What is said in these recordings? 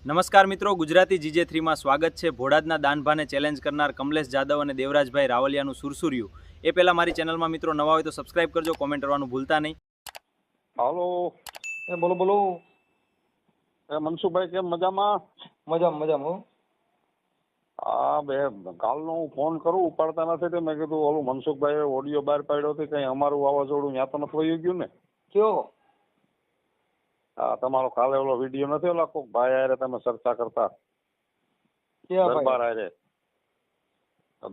નમસ્કાર મિત્રો, ગુજરાતી GJ3માં સ્વાગત છે. ભોડાદના દાનભાને ચેલેન્જ કરનાર કમલેશ જાદવ અને દેવરાજભાઈ રાવલિયાનું સુરસુર્યું. એ પહેલાં મારી ચેનલમાં મિત્રો નવા હોય તો સબસ્ક્રાઇબ કરજો, કોમેન્ટ કરવાનું ભૂલતા નહીં. હાલો, બોલો બોલો. મનસુખભાઈ કેમ મજામાં? મજામાં. હા બે કાલનો હું ફોન કરું ઉપાડતા નથી તો મેં કીધું ઓલું મનસુખભાઈ ઓડિયો બહાર પાડ્યો હતી કઈ અમારું વાવાઝોડું ત્યાં તો નથી વયું ગયું ને? કયો? હા તમારો કાલે ઓલો વિડીયો નથી ઓલા કોક ભાઈ હારે તમે ચર્ચા કરતા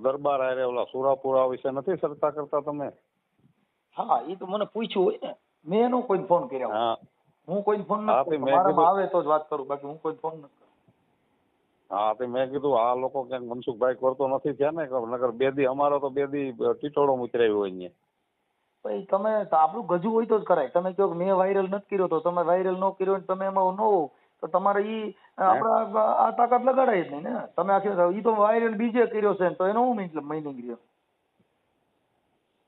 દરબાર હારે ઓલા સુરાપુરા વિશે નથી ચર્ચા કરતા તમે? હા એ તો મને પૂછ્યું હોય ને, મેં એનો કોઈ ફોન કર્યો. હા હું કોઈ ફોન હા, નથી, મેં કીધું- આવે તો જ વાત કરું, બાકી હું કોઈ ફોન નથી કરતો. હા તો મેં કીધું આ લોકો ક્યાંક મનસુખભાઈ કરતો નથી થયા ને નગર બે દી અમારો તો બે દી ટીટોળો મુતરાયો હોય અહીંયા. ભાઈ તમે તો આપણું ગજુ હોય તો જ કરાય. તમે કહો કે મેં વાયરલ નથી કર્યો તો તમે વાયરલ ન કર્યો ને તમે એમાં ન હો તો તમારે ઈ આપડા આ તાકાત લગાડાય જ નહીં ને. તમે આખી ઈ તો વાયરલ બીજે કર્યો છે તો એનો હું મિનિંગ રહ્યો?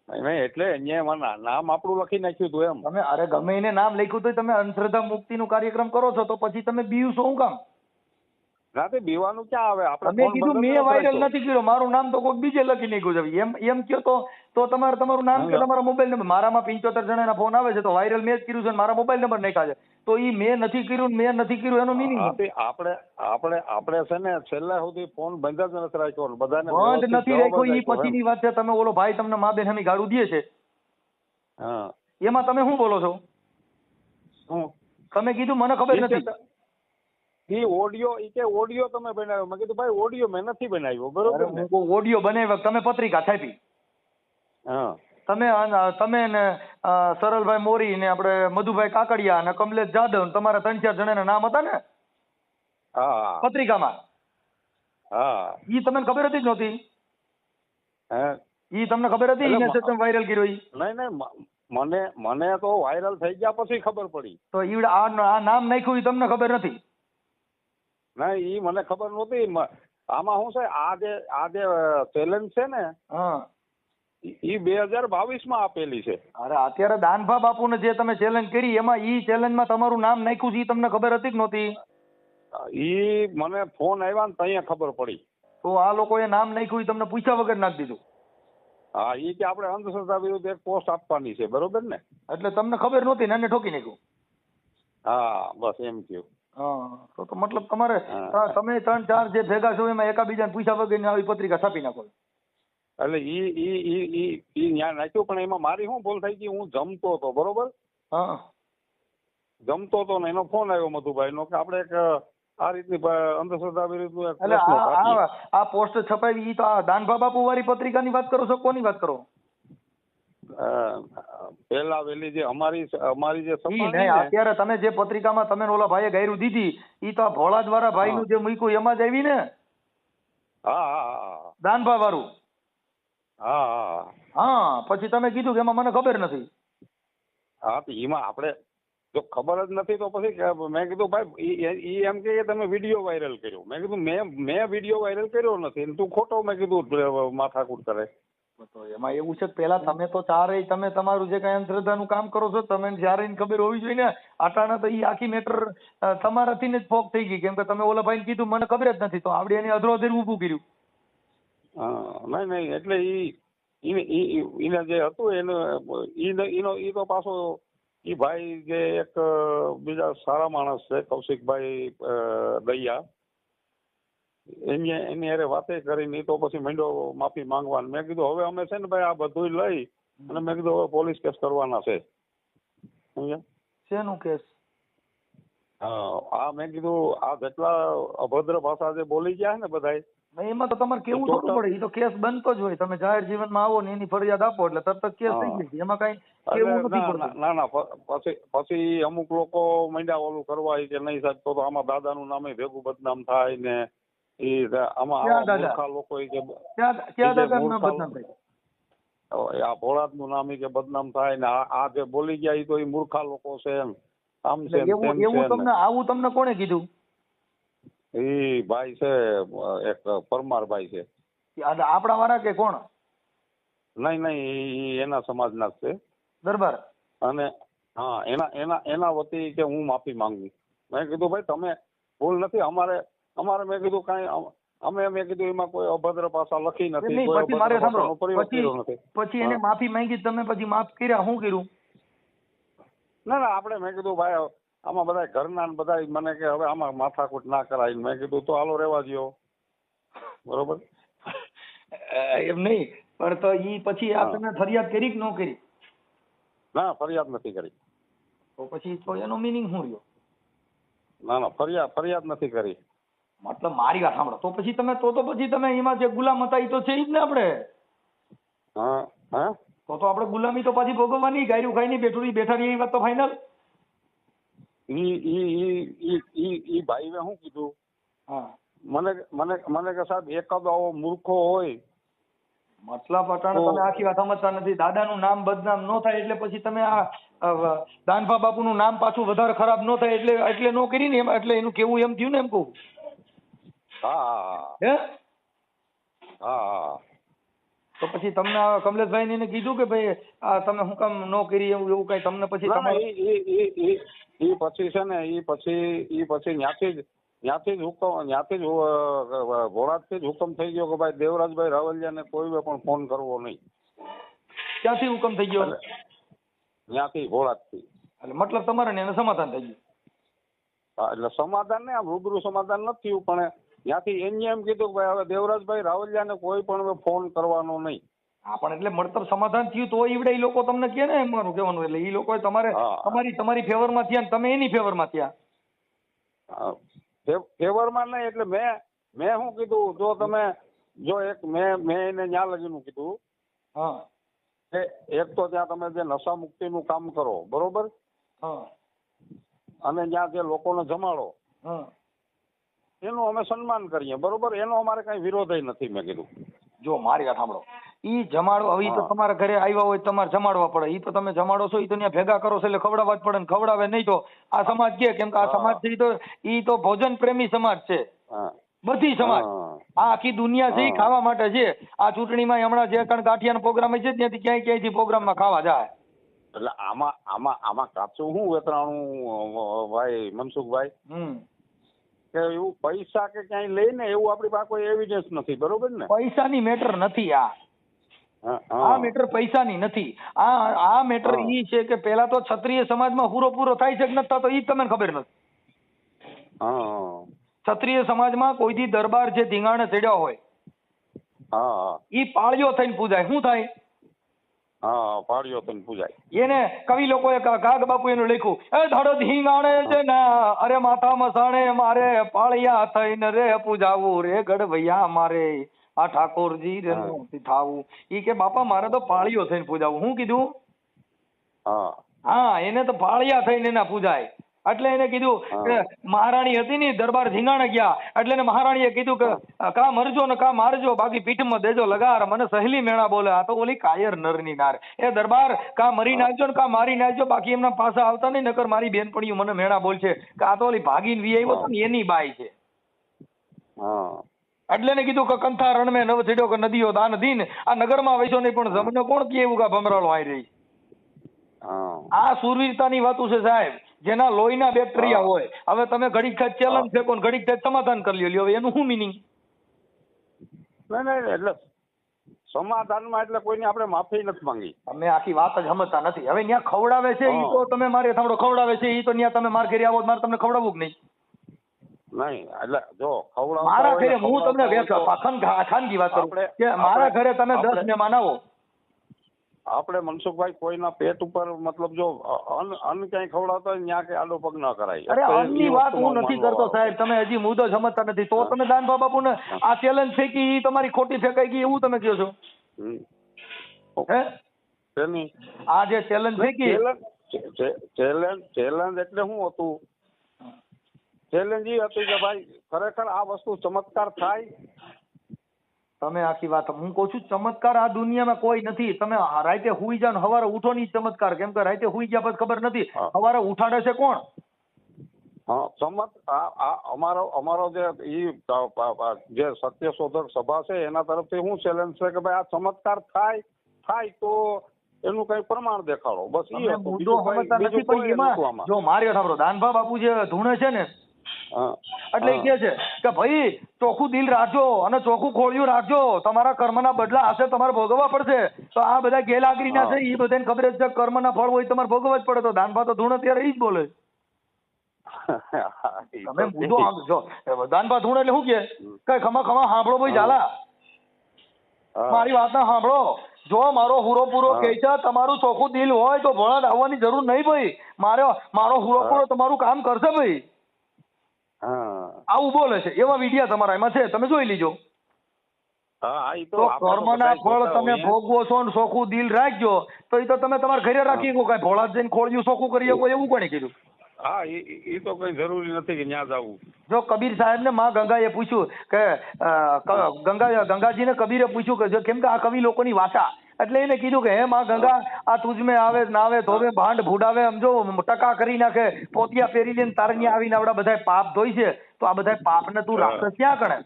નહીં એટલે અહીંયા એમાં નામ આપણું લખી નાખ્યું હતું એમ. તમે અરે ગમે એને નામ લખ્યું તો તમે અંધશ્રદ્ધા મુક્તિ નું કાર્યક્રમ કરો છો તો પછી તમે બીયું શું કામ? ના તે બીવાનું ક્યાં આવે આપણે તમે ફોન કીધું બંધ મેં નથી વાયરલ રાખ્યો. નથી કર્યો, મારું નામ તો કોઈ બીજે લખી નાખ્યું છે. એમ કયો તો તમારું નામ કે તમારા મોબાઈલ નંબર. મારામાં 75 જણાના ફોન આવે છે તો વાયરલ મેં જ કર્યું છે, મારા મોબાઈલ નંબર નાખ્યા છે તો ઈ મેં નથી કર્યું એનો મિનિંગ આપણે છે ને છેલ્લા સુધી ફોન બંધ જ નથી રાખ્યો બધાને બંધ નથી રાખ્યો. ઈ વ્યવસ્થિત પછીની વાત છે. તમે ઓલો ભાઈ તમને મા બેન હમી ગાળું દે છે હા એમાં તમે શું બોલો છો? શું તમે કીધું મને ખબર નથી. ઈ ઓડિયો તમે બનાવ્યો. મેં કીધું ભાઈ ઓડિયો મેં નથી બનાવ્યો અરે બરોબર ને? હું કોઈ ઓડિયો બનાવ્યો, તમે પત્રિકા છાપી, હા તમે ને સરલભાઈ મોરી ને આપણે મધુભાઈ કાકડિયા અને કમલેશ જાદવ ને તમારા 3-4 જણાના નામ હતા ને હા પત્રિકામાં. હા ઈ તમને ખબર હતી જ નહોતી? હે ઈ તમને ખબર હતી એટલે ઈને તમે વાયરલ કર્યો ઈ? નહીં મને તો વાયરલ થઈ ગયા પછી ખબર પડી. તો ઈ આ નામ નાખ્યું ઈ તમને ખબર નથી? ના ઈ મને ખબર નહોતી. આમાં શું છે આ જે ચેલેન્જ છે ને હા ઈ 2022માં આપેલી છે. અરે અત્યારે દાનભા બાપુને જે તમે ચેલેન્જ કરી એમાં ઈ ચેલેન્જમાં તમારું નામ નાખ્યું છે ઈ તમને ખબર હતી કે નહોતી? ઈ મને ફોન આવ્યા ને ત્યાં ખબર પડી. તો આ લોકોએ નામ નાખ્યું ઈ તમને પૂછ્યા વગર નાખી દીધું. હા ઈ કે આપણે અંધશ્રદ્ધા વિરુદ્ધ એક પોસ્ટ આપવાની છે બરોબર ને? એટલે તમને ખબર નહોતી ને એને ઠોકી નાખ્યું? હા બસ એમ થયું. હા તો મતલબ તમારે તમે 3-4 જે ભેગા છો એમાં એકાબીજાને પૂછ્યા વગર આવી પત્રિકા છાપી નાખો. એટલે ઈ ન્યા નાખ્યું પણ એમાં મારી શું ભૂલ થઈ ગઈ? હું જમતો હતો બરોબર, હા જમતો હતો ને એનો ફોન આવ્યો મધુભાઈ નો કે આપણે એક આ રીતની અંધશ્રદ્ધા વિરુદ્ધ એક એટલે પ્રશ્ન રાખીએ. આ પોસ્ટ છપાવી ઈ તો આ દાનભા બાપુ વાળી પત્રિકાની વાત કરો છો? કોની વાત કરો? પેલા વેલી જે અમારી જે ઈ સફાળી નહીં, ને અત્યારે તમે જે પત્રિકામાં તમે ઓલા ભાઈએ ગાયરું દીધી ઈ તો આ ભોળા દ્વારા ભાઈનું જે મૂક્યું એમાં જ આવી ને? હા હા દાનભા વાળું. હા હા હા પછી તમે કીધું કે એમાં મને ખબર નથી. હા તો એમાં આપણે જો ખબર જ નથી તો પછી મેં કીધું ભાઈ ઈ એમ કે તમે વિડીયો વાયરલ કર્યો. મેં કીધું મેં વિડીયો વાયરલ કર્યો નથી તું ખોટો મેં કીધું માથાકૂટ કરે. તો એમાં એવું છે કે પેલા તમે તો ચારેય તમે તમારું જે કઈ અંધશ્રદ્ધાનું કામ કરો છો તમે ચારેયને ખબર હોવી જોઈએ ને. આટાણા તો ઈ આખી મેટર તમારાથી જ ફોક થઈ ગઈ કેમ કે તમે ઓલા ભાઈને કીધું મને ખબર જ નથી તો આવડે એની અધરોઅધર ઊભું કર્યું. હા નહીં એટલે ઈને જે હતું ઈ તો પાછો ઈ ભાઈ જે એક બીજા સારા માણસ છે કૌશિકભાઈ દૈયા એની હારે વાતે કરીને ઈ તો પછી માંડ્યો માફી માંગવાનું. મેં કીધું હવે અમે છે ને ભાઈ આ બધું લઈ અને મેં કીધું હવે પોલીસ કેસ કરવાના છે. સમજ્યા? શેનું કેસ? હા મેં કીધું આ જેટલા અભદ્ર ભાષા જે બોલી ગયા ને બધાય એમાં તો તમારે કેવું થોડું પડે, ઈ તો કેસ બનતો જ હોય. તમે જાહેર જીવનમાં આવો ને એની ફરિયાદ આપો એટલે તરત જ કેસ થઈ જાય. એમાં કઈ કેવું નથી પડતું. ના પછી અમુક લોકો માંડ્યા ઓલું કરવા કે નહીં સાહેબ તો આમાં દાદાનું નામે ભેગું બદનામ થાય ને ઈ આમાં મૂર્ખા લોકો ક્યાં દાદાનું નામ બદનામ થાય? આ ભોળાદનું નામ કે બદનામ થાય ને આ જે બોલી ગયા ઈ તો ઈ મૂર્ખા લોકો છે એમ આમ છે આવું તમને કોણે કીધું? ઈ ભાઈ છે એક પરમાર ભાઈ છે. આપણા વાળા કે કોણ? નહીં ઈ એના સમાજના જ છે. દરબાર. અને હા એના વતી કે હું માફી માંગુ. મેં કીધું ભાઈ તમે ભૂલ નથી. અમારે મેં કીધું કાંઈ મેં કીધું એમાં કોઈ અભદ્ર ભાષા લખી નથી, નહીં, કોઈ પછી અભદ્ર મારે ભાષાનો સાંભળો, પ્રયોગ કર્યો નથી. પછી એને હા. માફી માંગી, તમે પછી માફ કર્યા, શું કર્યું? ના આપણે મેં કીધું ભાઈ આમાં બધા ઘરના ને બધા મને કે હવે આમાં માથાકૂટ ના કરાય. મેં કીધું તો હાલો રહેવા દ્યો, બરોબર. એમ નહીં, પણ તો ઈ પછી આ હા. તમે ફરિયાદ કરી કે ન કરી? ના ફરિયાદ નથી કરી. તો પછી તો એનો મિનિંગ શું રહ્યો? ના ફરિયાદ નથી કરી. મતલબ મારી વાત સાંભળો, તો પછી તમે પછી તમે એમાં જે ગુલામ હતા એ તો છે જ ને આપણે. હા હા તો આપણે ગુલામી તો પાછી ભોગવવાની, ગાયરું ખાઈને બેઠા રહીએ, એ વાત તો ફાઇનલ. ઈ ભાઈએ શું કીધું હા, મને કે સાહેબ એકાદો આવો મૂર્ખો હોય. મતલબ અટાણે તમે આખી વાત સમજતા નથી. દાદાનું નામ બદનામ ન થાય એટલે પછી તમે આ દાનભા બાપુનું નામ પાછું વધારે ખરાબ ન થાય એટલે નો કરી ને એમ, એટલે એનું કેવું એમ થયું ને, એમ કહું. હા હે? હા તો પછી તમને કમલેશભાઈ ને કીધું કે ભાઈ આ તમે શું કામ ન કરી, એવું કઈ તમને પછી ના તમારે? ઈ પછી છે ને ઈ પછી ન્યાથી જ ભોળાદથી જ હુકમ થઈ ગયો કે ભાઈ દેવરાજભાઈ રાવલિયાને કોઈએ પણ ફોન કરવો નહીં. ક્યાંથી હુકમ થઈ ગયો? ત્યાંથી ભોળાદથી. એટલે મતલબ તમારે ને એને સમાધાન થઈ ગયું? હા, એટલે સમાધાન ને આમ રૂબરૂ સમાધાન નથી થયું, પણ ત્યાંથી એને એમ કીધું કે ભાઈ હવે દેવરાજભાઈ રાવલિયાને કોઈ પણ હવે ફોન કરવાનો નહીં. હા, પણ એટલે મતલબ સમાધાન થયું તો ઈવડે ઈ લોકો તમને કહે ને, એમ મારું કહેવાનું. એટલે ઈ લોકો તમારી ફેવરમાં થયા ને તમે એની ફેવરમાં થયા. ફેવરમાં નહીં, એટલે મેં શું કીધું, મેં એને ન્યા લગીનું કીધું હા કે એક તો ત્યાં તમે જે નશા મુક્તિનું કામ કરો, બરોબર, હા અને ત્યાં જે લોકોને જમાડો હા. એનું અમે સન્માન કરીએ, બરોબર, એનો અમારે કઈ વિરોધ નથી. મેં કીધું જો મારી વાત સાંભળો, ઈ જમાડો, હવે ઈ તો તમારા ઘરે આવ્યા હોય તમારે જમાડવા પડે. ઈ તો તમે જમાડો છો, ઈ તો ત્યાં ભેગા કરો છો એટલે ખવડાવવા જ પડે ને. ખવડાવે નહીં તો આ સમાજ કે, કેમ કે આ સમાજ છે ઈ તો ભોજન પ્રેમી સમાજ છે. બધી સમાજ, આ આખી દુનિયા છે ઈ ખાવા માટે છે. આ ચૂંટણીમાં હમણાં જે કણ ગાંઠિયાનો પ્રોગ્રામ છે ત્યાંથી ક્યાંયથી પ્રોગ્રામમાં ખાવા જાય. એટલે આમાં કાચું શું વેતરાણું ભાઈ મનસુખભાઈ, કે એવું પૈસા કે ક્યાંય લઈને એવું આપણી પાસે કોઈ એવિડન્સ નથી, બરોબર ને? પૈસાની મેટર નથી આ મેટર પૈસાની નથી. આ મેટર ઈ છે કે પેલા તો ક્ષત્રિય સમાજમાં પૂરો થાય છે કે નથી થતો ઈ તમને ખબર નથી. ક્ષત્રિય સમાજમાં કોઈથી દરબાર જે ધીંગાણે ચડ્યા હોય ઈ પાળિયો થઈને પૂજાય. શું થાય? પાળિયો થઈને પૂજાય. એને કવિ લોકોએ કાગ બાપુ એનું લખ્યું, એ ધડ ધીંગાણે છે ને અરે માથા મસાણે મારે પાળિયા થઈને રે પૂજાવું રે ગઢવૈયા મારે આ ઠાકોરજી રે નથી થાવું. ઈ કે બાપા મારે તો પાળિયો થઈને પૂજાવું. શું કીધું? હા, એને તો પાળિયા થઈને એના પૂજાય. એટલે એને કીધું કે મહારાણી હતી ને દરબાર ધીંગાણે ગયા એટલે એને મહારાણીએ કીધું કે કા મરજો ને કા મારજો, બાકી પીઠમાં દેજો લગાર, મને સહેલી મેણા બોલે. આ તો ઓલી કાયર નરની નાર. એ દરબાર કા મરી નાખજો ને કા મારી નાખજો, બાકી એમના પાછા આવતા નહીં, નકર મારી બેનપણીઓ મને મેણા બોલ છે કે આ તો ઓલી ભાગીને વી આવ્યો ને એની બાઈ છે. એટલે એને કીધું કે કંથા રણ મેં નવ છેડ્યો કે નદીઓ દાન દીન, આ નગરમાં વૈસો નહીં પણ જમને કોણ કે એવું કા ભમરાળો આવી રહી. આ સુરવીરતાની વાતો છે સાહેબ, જેના લોહીના બેક્ટેરિયા હોય. હવે તમે ઘડીક થાય ચેલેન્જ ફેંકો ને ઘડીક થાય સમાધાન કરી લ્યો, હવે એનું શું મિનિંગ? નહીં, એટલે સમાધાનમાં એટલે કોઈને આપણે માફી નથી માંગી. તમે આખી વાત જ સમજતા નથી. હવે ત્યાં ખવડાવે છે ઈ તો તમે મારે સાંભળો, ખવડાવે છે ઈ તો ત્યાં તમે માર ઘરે આવો મારે તમને ખવડાવવું કે નહીં? નહીં, એટલે જો ખવડાવ મારા ઘરે હું તમને ખાનગી વાત કરું કે મારા ઘરે તમે 10 મહેમાન આવો, આપણે મનસુખભાઈ કોઈના પેટ ઉપર મતલબ જો અન્ન ક્યાંય ખવડાવતા હોય ત્યાં કે આડો પગ ના કરાય. અરે અન્નની વાત હું નથી કરતો સાહેબ, તમે હજી મુદ્દો સમજતા નથી. તો તમે દાનભા બાપુને આ ચેલેન્જ છે કે ઈ તમારી ખોટી ફેંકાઈ ગઈ એવું તમે કહો છો? હે? આ જે ચેલેન્જ છે કે ચેલેન્જ એટલે શું હતું? ચેલેન્જ એ હતી કે ભાઈ ખરેખર આ વસ્તુ ચમત્કાર થાય. તમે આખી વાત હું કહું છું, ચમત્કાર આ દુનિયામાં કોઈ નથી. તમે રાતે હુઈ જાવ ને સવારે ઉઠો ની ચમત્કાર, કેમ કે રાતે હુઈ ગયા પછી ખબર નથી સવારે ઉઠાડે છે કોણ? અમારો જે સત્યશોધક સભા છે એના તરફથી શું ચેલેન્જ છે કે ભાઈ આ ચમત્કાર થાય તો એનું કઈ પ્રમાણ દેખાડો, બસ. મુદ્દો સમજતા નથી. પણ એમાં જો મારી સાંભળો, દાનભા બાપુ જે ધૂણે છે ને હા એટલે એ કહે છે કે ભાઈ ચોખ્ખું દિલ રાખજો અને ચોખ્ખું ખોળિયું રાખજો, તમારા કર્મના બદલા હશે તમારે ભોગવવા પડશે. તો આ બધા ગેરલાગણીના છે એ બધાને ખબર જ છે કર્મના ફળ હોય તમારે ભોગવવા જ પડે. તો દાનભા તો ધૂણ અત્યારે એ જ બોલે. તમે મુદ્દો જો દાનભા ધૂણ એટલે શું કે કઈ ખમા ખમા સાંભળો ભાઈ ઝાલા, મારી વાત ના સાંભળો. જો મારો હુરો પૂરો કહે છે તમારું ચોખ્ખું દિલ હોય તો ભોળા આવવાની જરૂર નહીં ભાઈ. મારો હુરો પૂરો તમારું કામ કરશે ભાઈ. આવું બોલે છે. એવા વિડિયા તમારા એમાં છે, તમે જોઈ લીજો. તો કર્મના ફળ તમે ભોગવો છો ને ચોખ્ખું દિલ રાખજો તો એ તો તમે તમારા ઘરે રાખી શકો. કઈ ભોળા જઈને ખોળ્યું ચોખ્ખું કરી શકો એવું કોણે કીધું? હા એ તો કઈ જરૂરી નથી કે ત્યાં જવું. જો કબીર સાહેબ ને માં ગંગાએ પૂછ્યું કે ગંગાજીને કબીરે પૂછ્યું કે જો કેમ કે આ કવિ લોકોની વાચા, એટલે એને કીધું કે હે માં ગંગા આ તુજમે આવે નાવે ધોવે ભાંડ ભૂડાવે સમજો ટકા કરી નાખે પોતિયા પહેરી લઈને તારણિયા આવીને આપડા બધા પાપ ધોઈ છે. તો આ બધા પાપને તું રાખે ક્યાં કણે?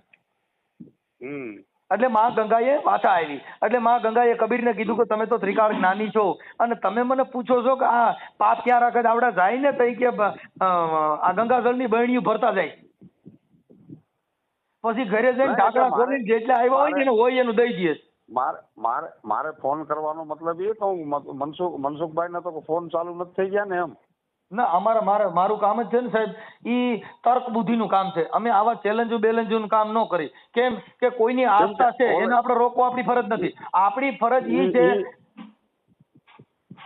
એટલે માં ગંગાએ વાચા આવી. એટલે માં ગંગાએ કબીરને કીધું કે તમે તો ત્રિકાળ જ્ઞાની છો અને તમે મને પૂછો છો કે આ પાપ ક્યાં રાખે આવડા જાય ને તઈ કે આ ગંગાજળની બરણીયું ભરતા જાય, પછી ઘરે જઈને ઢાંકણા ખોલીને જેટલા આવ્યા હોય ને હોય એનું દઈ દઈએ. મારે ફોન કરવાનો મતલબ એ તો મનસુખભાઈ ને તો ફોન ચાલુ નથી થઈ ગયા ને એમ. ના મારું કામ જ છે ને સાહેબ, ઈ તર્ક બુદ્ધિનું કામ છે. અમે આવા ચેલેન્જો બેલેન્જોનું કામ ન કરી. કેમ કે કોઈની આસ્થા છે એને આપણે રોકવા આપણી ફરજ નથી. આપણી ફરજ ઈ છે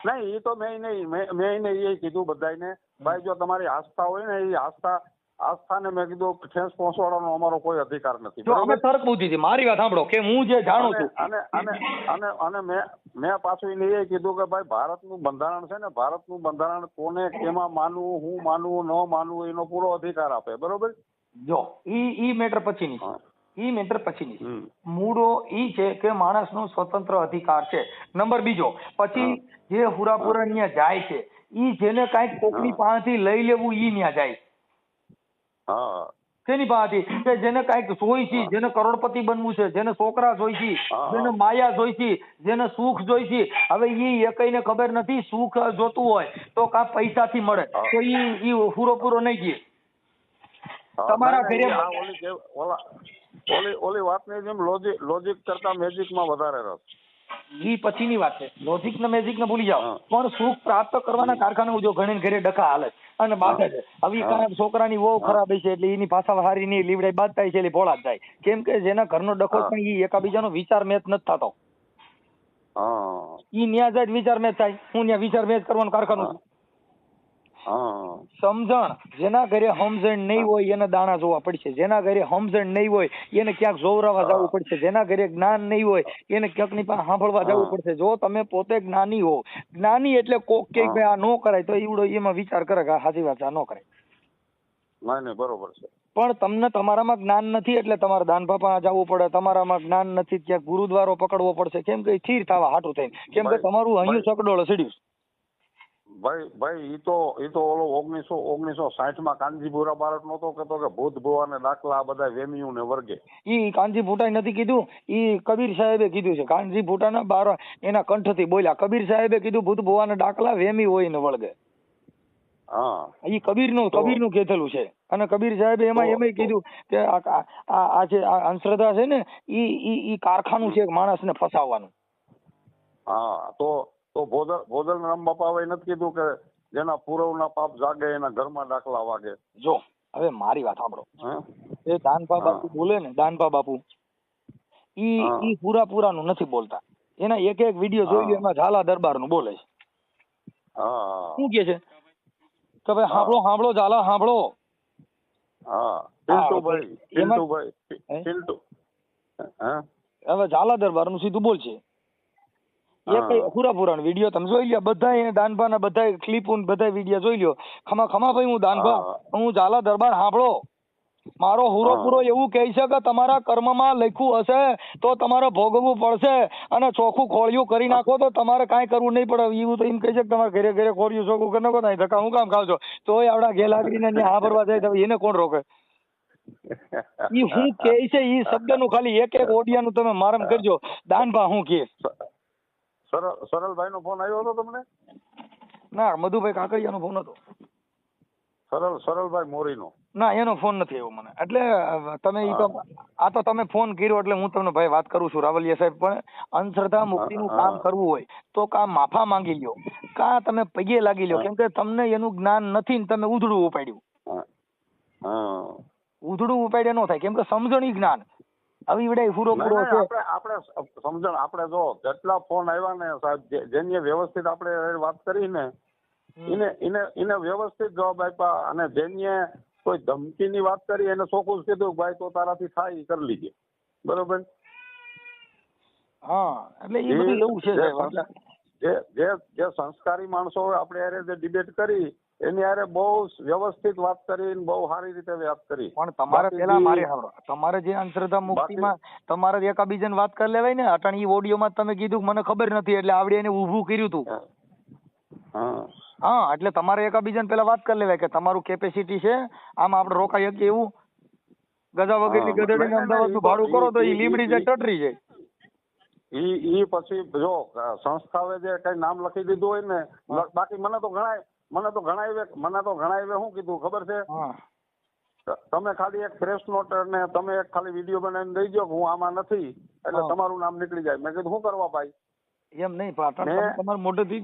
નહીં એ તો મેં એ કીધું બધાને ભાઈ જો તમારી આસ્થા હોય ને એ આસ્થાને મેં કીધું ઠેસ પહોંચવાનો અમારો કોઈ અધિકાર નથી. જો અમે તર્ક બુદ્ધિ થી મારી વાત સાંભળો કે હું જે જાણું છું અને મેં પાછું એને એ કીધું કે ભાઈ ભારતનું બંધારણ છે ને, ભારતનું બંધારણ કોને કેમાં માનવું, હું માનવું ન માનવું એનો પૂરો અધિકાર આપે. બરોબર? જો ઈ મેટર પછીની ઈ મેટર પછીની મૂળો ઈ છે કે માણસનો સ્વતંત્ર અધિકાર છે. નંબર બીજો, પછી જે હુરાપુરા ન્યા જાય છે ઈ જેને કાંઈક કોકની પાસેથી લઈ લેવું ઈ ન્યા જાય. તેની પાસેથી કે જેને કાંઈક જોઈ છે, જેને કરોડપતિ બનવું છે, જેને છોકરા જોઈ છે, જેને માયા જોઈ છે, જેને સુખ જોઈ છે. હવે ઈ એકઈને ખબર નથી સુખ જોતું હોય તો કા પૈસાથી મળે તો ઈ હુરોપુરો નહીં ગયે. તમારા ઘરે ઓલી વાતની જેમ લોજિક કરતા મેજિકમાં વધારે રસ. ઈ પછીની વાત છે. લોજિક ને મેજિક ને ભૂલી જાઓ, પણ સુખ પ્રાપ્ત કરવાના કારખાના જો ઘણી ઘરે ડખા હાલે અને બાધે છે. હવે કાંઈ છોકરાની વહુ ખરાબ છે એટલે એની પાછા હારી ની લીવડાઈ બાંધતા છે એટલે ભોળા જ જાય. કેમ કે જેના ઘરનો ડખો પણ ઈ એકાબીજાનો વિચાર મેચ નથી થતો. ઈ ન્યા જાય વિચાર મેચ થાય, હું ન્યા વિચાર મેચ કરવાનું કારખાનું. સમજણ જેના ઘરે સમજણ નહીં હોય એને દાણા જોવા પડશે, જેના ઘરે સમજણ નહીં હોય એને ક્યાંક જોવરાવા જવું પડશે, જેના ઘરે જ્ઞાન નહીં હોય એને ક્યાંક ની પાસે સાંભળવા જવું પડશે. જો તમે પોતે જ્ઞાની હો, જ્ઞાની એટલે કોક કે આ ન કરાય તો ઈવડો એમાં વિચાર કરે કે સાચી વાત છે આ ન કરાય. નહીં બરોબર છે. પણ તમને તમારામાં જ્ઞાન નથી એટલે તમારે દાનભા પાસે જવું પડે. તમારામાં જ્ઞાન નથી ક્યાંક ગુરુદ્વારો પકડવો પડશે. કેમ કે સ્થિર થવા હાટું થઈને, કેમ કે તમારું અહીં ચકડોળ ચડ્યું. ભાઈ ઈ તો ઓલો 1960 કાનજીપુરા બાળક નતો કહેતો કે ભૂત ભુવાને દાખલા આ બધા વેમ્યું ને વર્ગે. ઈ કાનજી ભૂટાએ નથી કીધું, ઈ કબીર સાહેબે કીધું છે. કાનજી ભૂટાના બાર એના કંઠથી બોલ્યા. કબીર સાહેબે કીધું ભૂત ભુવાને દાખલા વેમી હોય ને વળગે. ઈ કબીરનું કહેલું છે. અને કબીર સાહેબે એમાં કીધું કે આ જે અંધશ્રદ્ધા છે ને ઈ કારખાનું છે માણસને ફસાવવાનું. તો ભોજન રામ બાપા નથી કીધું કે જેના પૂરવના પાપ જાગે એના ઘરમાં દાખલા વાગે. જો હવે મારી વાત સાંભળો, એ દાનભા બાપુ બોલે ને, દાનભા બાપુ ઈ પૂરાનું નથી બોલતા. એના એક વિડીયો જોઈ લો, એમાં ઝાલા દરબારનું બોલે છે. શું કે છે કે ભાઈ સાંભળો ઝાલા સાંભળો. હવે ઝાલા દરબારનું સીધું બોલશે. એક પૂરાનો વિડીયો તમે જોઈ લ્યો, બધા દાનભા બધા ક્લિપ બધા વિડીયો જોઈ લ્યો. ખમા ભાઈ હું દાનભા, હું ઝાલા દરબાર સાંભળો. મારો હુરો પૂરો એવું કહે છે કે તમારા કર્મમાં લખ્યું હશે તો તમારે ભોગવવું પડશે અને ચોખ્ખું ખોળિયું કરી નાખો તો તમારે કાંઈ કરવું નહીં પડે. એવું તો એમ કહે છે કે તમારે ઘરે ઘરે ખોળિયું ચોખ્ખું કરી નાખો. નહીં ધક્કા હું કામ ખાવ છો તોય આવડા ગેલાગડીને હા ભરવા જાય તો એને કોણ રોકે? ઈ હું કહે છે ઈ શબ્દનું ખાલી એક ઓડિયાનું તમે મારમ કરજો. દાનભા હું કહે. સરળભાઈ નો ફોન આવ્યો હતો તમને? ના, મધુભાઈ કાકડિયા નો ફોન હતો. સરળભાઈ મોરી નો. ના એનો ફોન નથી આવ્યો મને. એટલે તમે ઈ તો આ તો તમે ફોન કર્યો એટલે હું તમને ભાઈ વાત કરું છું રાવલિયા સાહેબ. પણ અંધશ્રદ્ધા મુક્તિનું કામ કરવું હોય તો કા માફા માંગી લ્યો, કા તમે પગે લાગી લ્યો, કેમ કે તમને એનું જ્ઞાન નથી ને તમે ઉધડું ઉપાડ્યું. ઉધડું ઉપાડ્યા ન થાય, કેમ કે સમજણી જ્ઞાન હવે ઈવડે પૂરો પૂરો છે. આપણે સમજણ, આપણે જો જેટલા ફોન આવ્યા ને સાહેબ, જેની વ્યવસ્થિત આપણે વાત કરી ને એને વ્યવસ્થિત જવાબ આપ્યા, અને જેને કોઈ ધમકીની વાત કરી એને ચોખ્ખું કીધું ભાઈ તો તારાથી થાય કરી લીજે, બરોબર. હા એટલે એ બધું એવું છે સાહેબ. જે સંસ્કારી માણસો હોય આપણે યારે જે ડિબેટ કરી એની યારે બહુ વ્યવસ્થિત વાત કરી, બહુ સારી રીતે વાત કરી. પણ તમારે પેલા મારે તમારે જે અંધશ્રદ્ધા મુક્તિમાં તમારે એકાબીજાને વાત કરી લેવાય ને. અટાણી ઈ ઓડિયોમાં તમે કીધું મને ખબર નથી એટલે આવડે એને ઊભું કર્યું હતું. હા એટલે તમારે એકાબીજાને પેલા વાત કરી લેવાય કે તમારું કેપેસિટી છે, આમ આપણે રોકાઈ શકીએ એવું. ગધા વગરની ગધેડીને અમદાવાદનું ભાડું કરો તો ઈ લીમડી જાય ટટરી જાય. ઈ પછી જો સંસ્થાએ જે કઈ નામ લખી દીધું હોય ને, બાકી મને તો ઘણા શું કીધું ખબર છે, તમે ખાલી એક પ્રેસ નોટ ને તમે એક ખાલી વિડીયો બનાવીને દઈ દો કે હું આમાં નથી એટલે તમારું નામ નીકળી જાય. મેં કીધું શું કરવા ભાઈ? એમ નહીં, તમારા મોઢેથી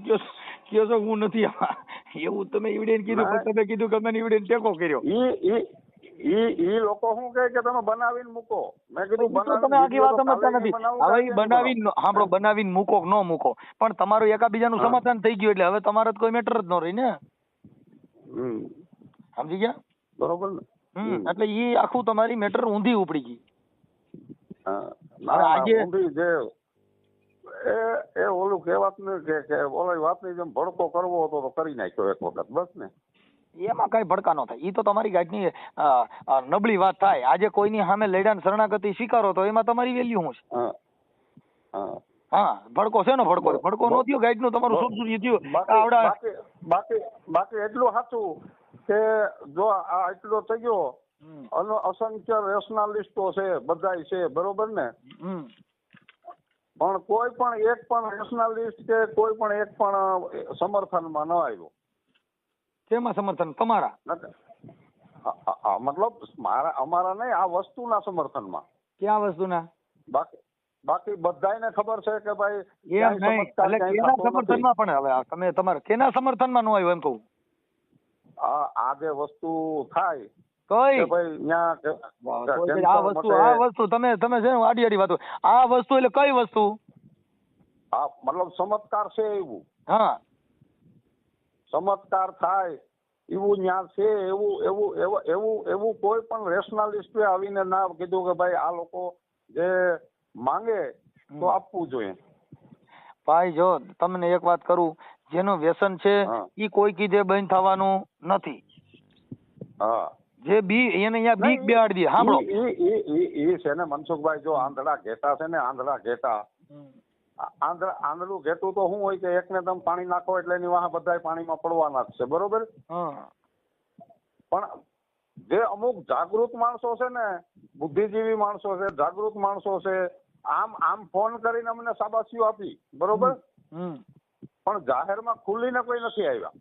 કયો છો હું નથી એવું તમે ઈવડેન કીધું, તમે કીધું કે મેં ઈવડેન ટેકો કર્યો. ઈ લોકો શું કહે કે તમે બનાવીને મૂકો. મેં કીધું તમે આખી વાત સમજતા નથી. હવે બનાવીને સાંભળો, બનાવીને મૂકો કે ન મૂકો, પણ તમારું એકાબીજાનું સમાધાન થઈ ગયું એટલે હવે તમારે કોઈ મેટર જ ન રહી ને. સમજી ગયા? બરોબર ને? એટલે ઈ આખું તમારી મેટર ઊંધી ઉપડી ગઈ. આજે એ ઓલું કહેવાત ને કે ઓલી વાતની જેમ ભડકો કરવો હતો તો કરી નાખ્યો એક વખત, બસ ને. એમાં કઈ ભડકા ન થાય. ઈ તો તમારી ગાંઠની નબળી વાત થાય. આજે કોઈની સામે લડ્યા શરણાગતિ સ્વીકારો તો એમાં તમારી વેલ્યુ શું છે? હા ભડકો છે ને, ભડકો નો થયો, ગાઈડ નું તમારું સુરસુરી થયું. બાકી એટલું સાચું કે જો આ એટલો થઈ ગયો, અસંખ્ય રેશનાલિસ્ટો છે, બધાય છે, બરોબર ને. પણ કોઈ પણ એક પણ રેશનાલિસ્ટ કે કોઈ પણ એક પણ સમર્થનમાં ન આવ્યો. કેમાં સમર્થન? તમારા મતલબ અમારા નહીં, આ વસ્તુના સમર્થનમાં. ક્યાં વસ્તુના? બાકી બધાને ખબર છે કે ભાઈ એમ નહીં, એટલે કેના સમર્થનમાં? પણ હવે તમે તમારે કેના સમર્થનમાં ન આવ્યો એમ કહું? આ જે વસ્તુ થાય કઈ ભાઈ આ વસ્તુ તમે છે ને આડી વાતો. આ વસ્તુ એટલે કઈ વસ્તુ? આ મતલબ ચમત્કાર છે એવું. હા ચમત્કાર થાય એવું ન્યા છે એવું કોઈ પણ રેશનાલિસ્ટ આવીને ના કીધું કે ભાઈ આ લોકો જે માંગે તો આપવું જોઈએ. ભાઈ જો તમને એક વાત કરું, જેનું વ્યસન છે ઈ કોઈ કીધે બંધ થવાનું નથી. હા જે બી એને અહીંયા બીક બેહાડી દે. સાંભળો એ છે ને મનસુખભાઈ, જો આંધળા ઘેટા છે ને, આંધળા ઘેટા, આંધળું ઘેટું તો શું હોય કે એકને તમે પાણી નાખો એટલે એની વાહ બધા પાણીમાં પડવાના જ છે, બરોબર. પણ જે અમુક જાગૃત માણસો છે ને, બુદ્ધિજીવી માણસો છે, જાગૃત માણસો છે, આમ ફોન કરીને અમને શાબાશીઓ આપી, બરોબર, પણ જાહેરમાં ખુલ્લીને કોઈ નથી આવ્યા.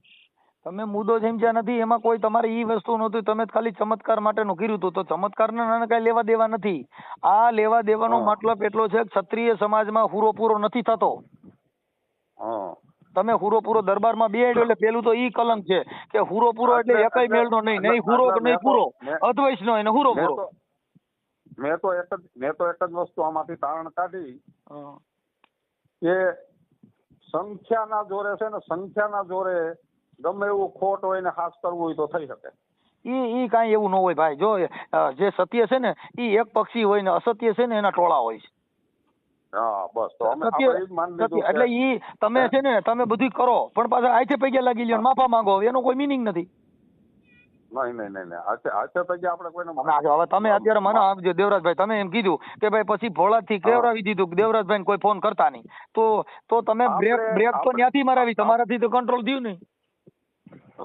તમે મુદ્દો સમજ્યા નથી. એમાં કોઈ તમારે ઈ વસ્તુ નહોતું, તમે ખાલી ચમત્કાર માટેનું કર્યું હતું. તો ચમત્કારના નાના કઈ લેવા દેવા નથી. આ લેવા દેવાનો મતલબ એટલો છે કે ક્ષત્રિય સમાજમાં પૂરો નથી થતો. તમે પૂરો દરબારમાં બેહાડ્યો એટલે પેલું તો ઈ કલંક છે કે પૂરો એટલે એકય મેળનો નહીં પૂરો નહીં પૂરો અદ્વૈત નો એને પૂરો. મેં તો એક જ વસ્તુ આમાંથી તારણ કાઢી કે સંખ્યાના જોરે છે ને, સંખ્યાના જોરે ગમે એવું ખોટ હોય ને ખાસ કરવું હોય તો થઈ શકે. ઈ કાંઈ એવું ન હોય ભાઈ. જો જે સત્ય છે ને ઈ એક પક્ષી હોય ને અસત્ય છે ને એના ટોળા હોય છે. હા બસ તો અમે આપણે માની લીધું. એટલે ઈ તમે છે ને તમે બધું કરો પણ પાછા આથે પૈયા લાગી લ્યો માફા માંગો, એનો કોઈ મિનિંગ નથી. નહીં આથે પૈયા આપણે કોઈને. હવે તમે અત્યારે મને આપજો દેવરાજભાઈ, તમે એમ કીધું કે ભાઈ પછી ભોળાથી કેવડાવી દીધું કે દેવરાજભાઈ કોઈ ફોન કરતા નહીં, તો તમે બ્રેક તો ત્યાંથી મરાવી, તમારાથી તો કંટ્રોલ થયું નહીં.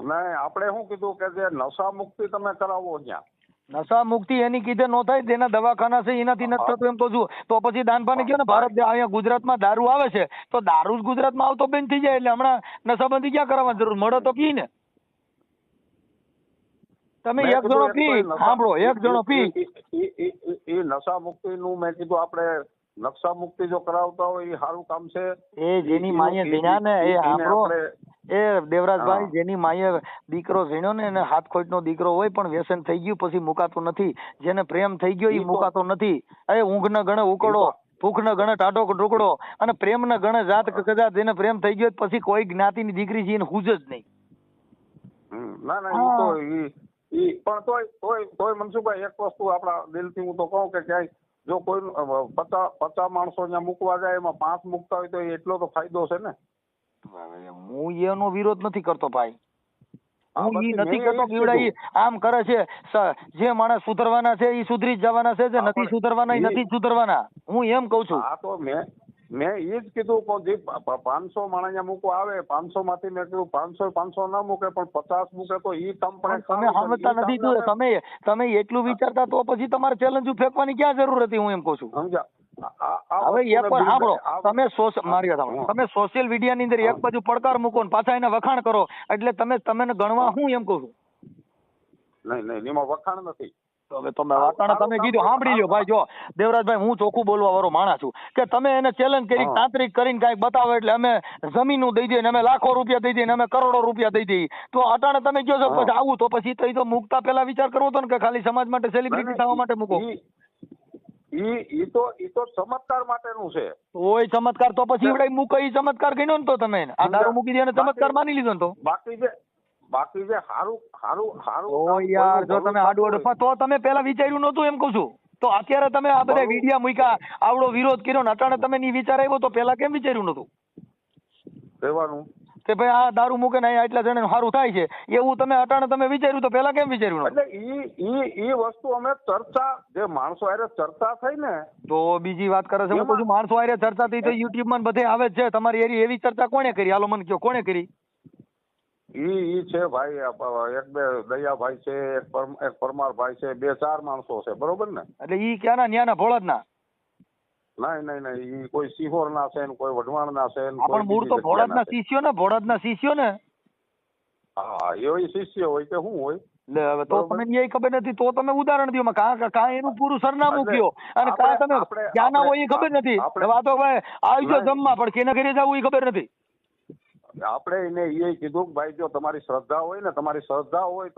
નહીં આપણે શું કીધું કે જે નશા મુક્તિ તમે કરાવો ત્યાં. નશા મુક્તિ એની કીધે નો થાય, તેના દવાખાના છે એનાથી નથી થતું એમ તો જુઓ. તો પછી દાનપાને કહો ને, ભારત અહીંયા ગુજરાતમાં દારૂ આવે છે તો દારૂ જ ગુજરાતમાં આવતો બંધ થઈ જાય એટલે હમણાં નશાબંધી ક્યાં કરવાની જરૂર? મળે તો કી ને. તમે મેં એક કીધું જણો પી, નશા- સાંભળો, એક જણો પી. એ નશા મુક્તિનું મેં કીધું આપણે નશા મુક્તિ જો કરાવતા હોય એ સારું કામ છે. એ જેની માએ ઝીણ્યા ને એ સાંભળો, એ દેવરાજભાઈ, જેની માએ દીકરો ઝીણ્યો ને એને હાથ ખોટનો દીકરો હોય પણ વ્યસન થઈ ગયું પછી મુકાતો નથી. જેને પ્રેમ થઈ ગયો એ મુકાતો નથી. એ ઊંઘ ન ગણે ઉકળો, ભૂખ ન ગણે ટાઢો ટુકડો, અને પ્રેમ ન ગણે જાત કદાચ જેને પ્રેમ થઈ ગયો પછી કોઈ જ્ઞાતિની દીકરી છે એને હુજ જ નહીં. ના ના ઈ તો ઈ પણ તોય મનસુખભાઈ એક વસ્તુ આપણા દિલથી હું તો કહું કે ક્યાંય જો કોઈ 50 માણસો ત્યાં મૂકવા જાય એમાં 5 મૂકતા હોય તો એટલો તો ફાયદો છે ને. હું એનો વિરોધ નથી કરતો ભાઈ, હું ઈ બાકી નથી મેં કરતો એ જ બીવડા ઈ કીધું. આમ કરે છે. જે માણસ સુધરવાના છે ઈ સુધરી જ જવાના છે, જે નથી સુધરવાના ઈ નથી જ સુધરવાના. હું એમ કઉ છું. હા તો મેં એ જ કીધું કે જે 500 માણસ અહીંયા મૂકવા આવે 500 માંથી મેં કીધું 500 ના મૂકે પણ 50 મૂકે તો ઈ તમ પણ તમે સમજતા નથી. તમે એટલું વિચારતા તો પછી તમારે ચેલેન્જ ફેંકવાની ક્યાં જરૂર હતી, હું એમ કઉ છું. હવે એક વાર સાંભળો, તમે મારી વાત સાંભળો, તમે સોશિયલ મીડિયાની અંદર એક બાજુ પડકાર મૂકો ને પાછા એને વખાણ કરો એટલે તમને ગણવા હું એમ કઉ છું. નહીં એમાં વખાણ નથી. હવે તમે વાતાવરણ તમે કીધું સાંભળી લ્યો ભાઈ. જો દેવરાજભાઈ, હું ચોખ્ખું બોલવા વાળો માણસ છું કે તમે એને ચેલેન્જ કરી તાંત્રિક કરીને કાંઈક બતાવો એટલે અમે જમીનો દઈ દઈએ, અમે લાખો રૂપિયા દઈ દઈએ, અમે કરોડો રૂપિયા દઈ દઈએ. તો અટાણે તમે કહો છો પછી આવું તો પછી તો મુકતા પેલા વિચાર કરવો હતો ને કે ખાલી સમાજ માટે સેલિબ્રિટી થવા માટે મૂકો. ઈ તો ચમત્કાર માટેનું છે. ઓય ચમત્કાર તો પછી એવડાઈ મૂકો, ઈ ચમત્કાર ગણ્યો ને તો તમે આ દારૂ મૂકી દે અને ચમત્કાર માની લીધો ને તો. બાકી જે હારું ઓ યાર, જો તમે આડું તો તમે પેલા વિચાર્યું નતું એમ કહું છું. તો અત્યારે તમે આ બધા વિડિયા મૂક્યા, આવડો વિરોધ કર્યો ને અટાણે તમે ની વિચાર આવ્યો તો પેલા કેમ વિચાર્યું નતું કહેવાનું કે ભાઈ આ દારૂ મૂકે ને એટલા જણા સારું થાય છે એવું તમે અટાણે તમે વિચાર્યું તો પેલા કેમ વિચાર્યું નતું? એટલે ઈ વસ્તુ અમે ચર્ચા જે માણસો હારે ચર્ચા થઈ ને તો બીજી વાત કરે છે. હું કહું છું માણસો હારે ચર્ચા થઈ તો યુટ્યુબ માં બધે આવે જ છે. તમારી એવી ચર્ચા કોણે કરી? હાલો મને કયો, કોણે કરી? ઈ છે ભાઈ, એક બે દયાભાઈ છે, એક પરમારભાઈ છે, 2-4 માણસો છે, બરોબર ને? એટલે ઈ ક્યાંના? ન્યાના ભોળાદના? નહીં ઈ કોઈ સિહોર ના છે ને કોઈ વઢવાણ ના છે ને પણ મૂળ તો ભોળાદના શિષ્યો ને, ભોળાદના શિષ્યો ને. હા એવા શિષ્ય હોય કે શું હોય? હવે તો તમને એ ખબર નથી તો તમે ઉદાહરણ દો. કાં એનું પૂરું સરનામું કયો અને કાં તમે ક્યાંના હોય એ ખબર નથી. હવે આ તો ભાઈ આવજો જમવા પણ કેના ઘરે જવું એ ખબર નથી. આપણે એને એ કીધું કે ભાઈ જો તમારી શ્રદ્ધા હોય ને, તમારી શ્રદ્ધા હોય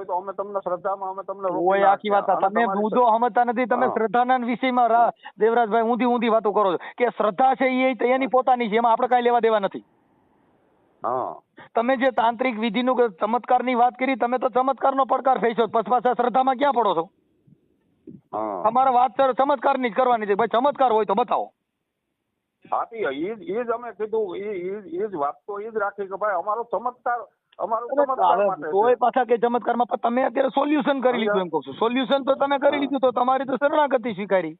તો અમે તમને શ્રદ્ધામાં અમે તમને ઓય આખી વાત તમે મુદ્દો સમજતા નથી. તમે શ્રદ્ધાના વિષયમાં દેવરાજભાઈ ઊંધી વાતો કરો છો કે શ્રદ્ધા છે એ એની પોતાની છે, એમાં આપણે કાંઈ લેવા દેવા નથી. હા, તમે જે તાંત્રિક વિધિનું ચમત્કારની વાત કરી, તમે તો ચમત્કારનો પડકાર ફેંચ્યો, પછી પાછા શ્રદ્ધામાં ક્યાં પડો છો? તમારે વાત ચમત્કારની જ કરવાની છે. ભાઈ ચમત્કાર હોય તો બતાવો. હાથી એ જ અમે કીધું, એ જ વાત તો એ જ રાખી કે ભાઈ અમારો ચમત્કાર માટે કોઈ પાછા કે ચમત્કારમાં તમે અત્યારે સોલ્યુશન કરી લીધું એમ કહું છું. સોલ્યુશન તો તમે કરી લીધું તો તમારી તો શરણાગતિ સ્વીકારી.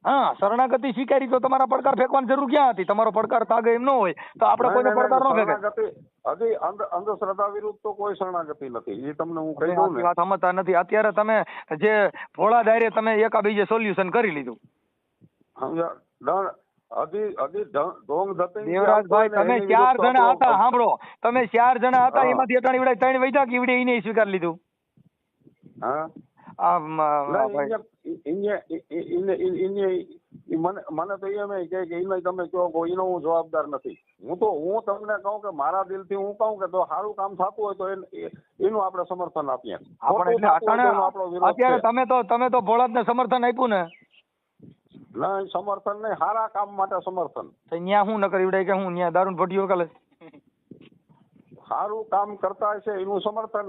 હા, શરણાગતિ સ્વીકારી તો તમારા પડકાર ફેંકવાની જરૂર ક્યાં હતી? તમારો પડકાર તાગે એમ ન હોય તો આપણે કોઈને પડકાર ન ફેંકાય. હજી અંધશ્રદ્ધા વિરુદ્ધ તો કોઈ શરણાગતિ નથી, એ તમને હું કહી દઉં ને. વાત સમજતા નથી. અત્યારે તમે જે ભોળા દાયરે તમે એકાબીજે સોલ્યુશન કરી લીધું. દેવરાજભાઈ, તમે 4 જણા હતા, સાંભળો, તમે 4 જણા હતા, એમાંથી અટાણી વડે 3 વૈધા કે ઈવડે એને સ્વીકાર લીધું. મને તો એમ કે એને તમે કહો એનો હું જવાબદાર નથી. હું તમને કહું કે મારા દિલથી હું કહું કે જો સારું કામ થતું હોય તો એનું આપણે સમર્થન આપીએ. અત્યારે તમે તો ભોળાદને સમર્થન આપ્યું ને? ના, સમર્થન નહીં, સારા કામ માટે સમર્થન. ન્યા હું ન કરી કે હું ન્યા દારૂ ભટ્ટીઓ કાલે સારું કામ કરતા છે એનું સમર્થન.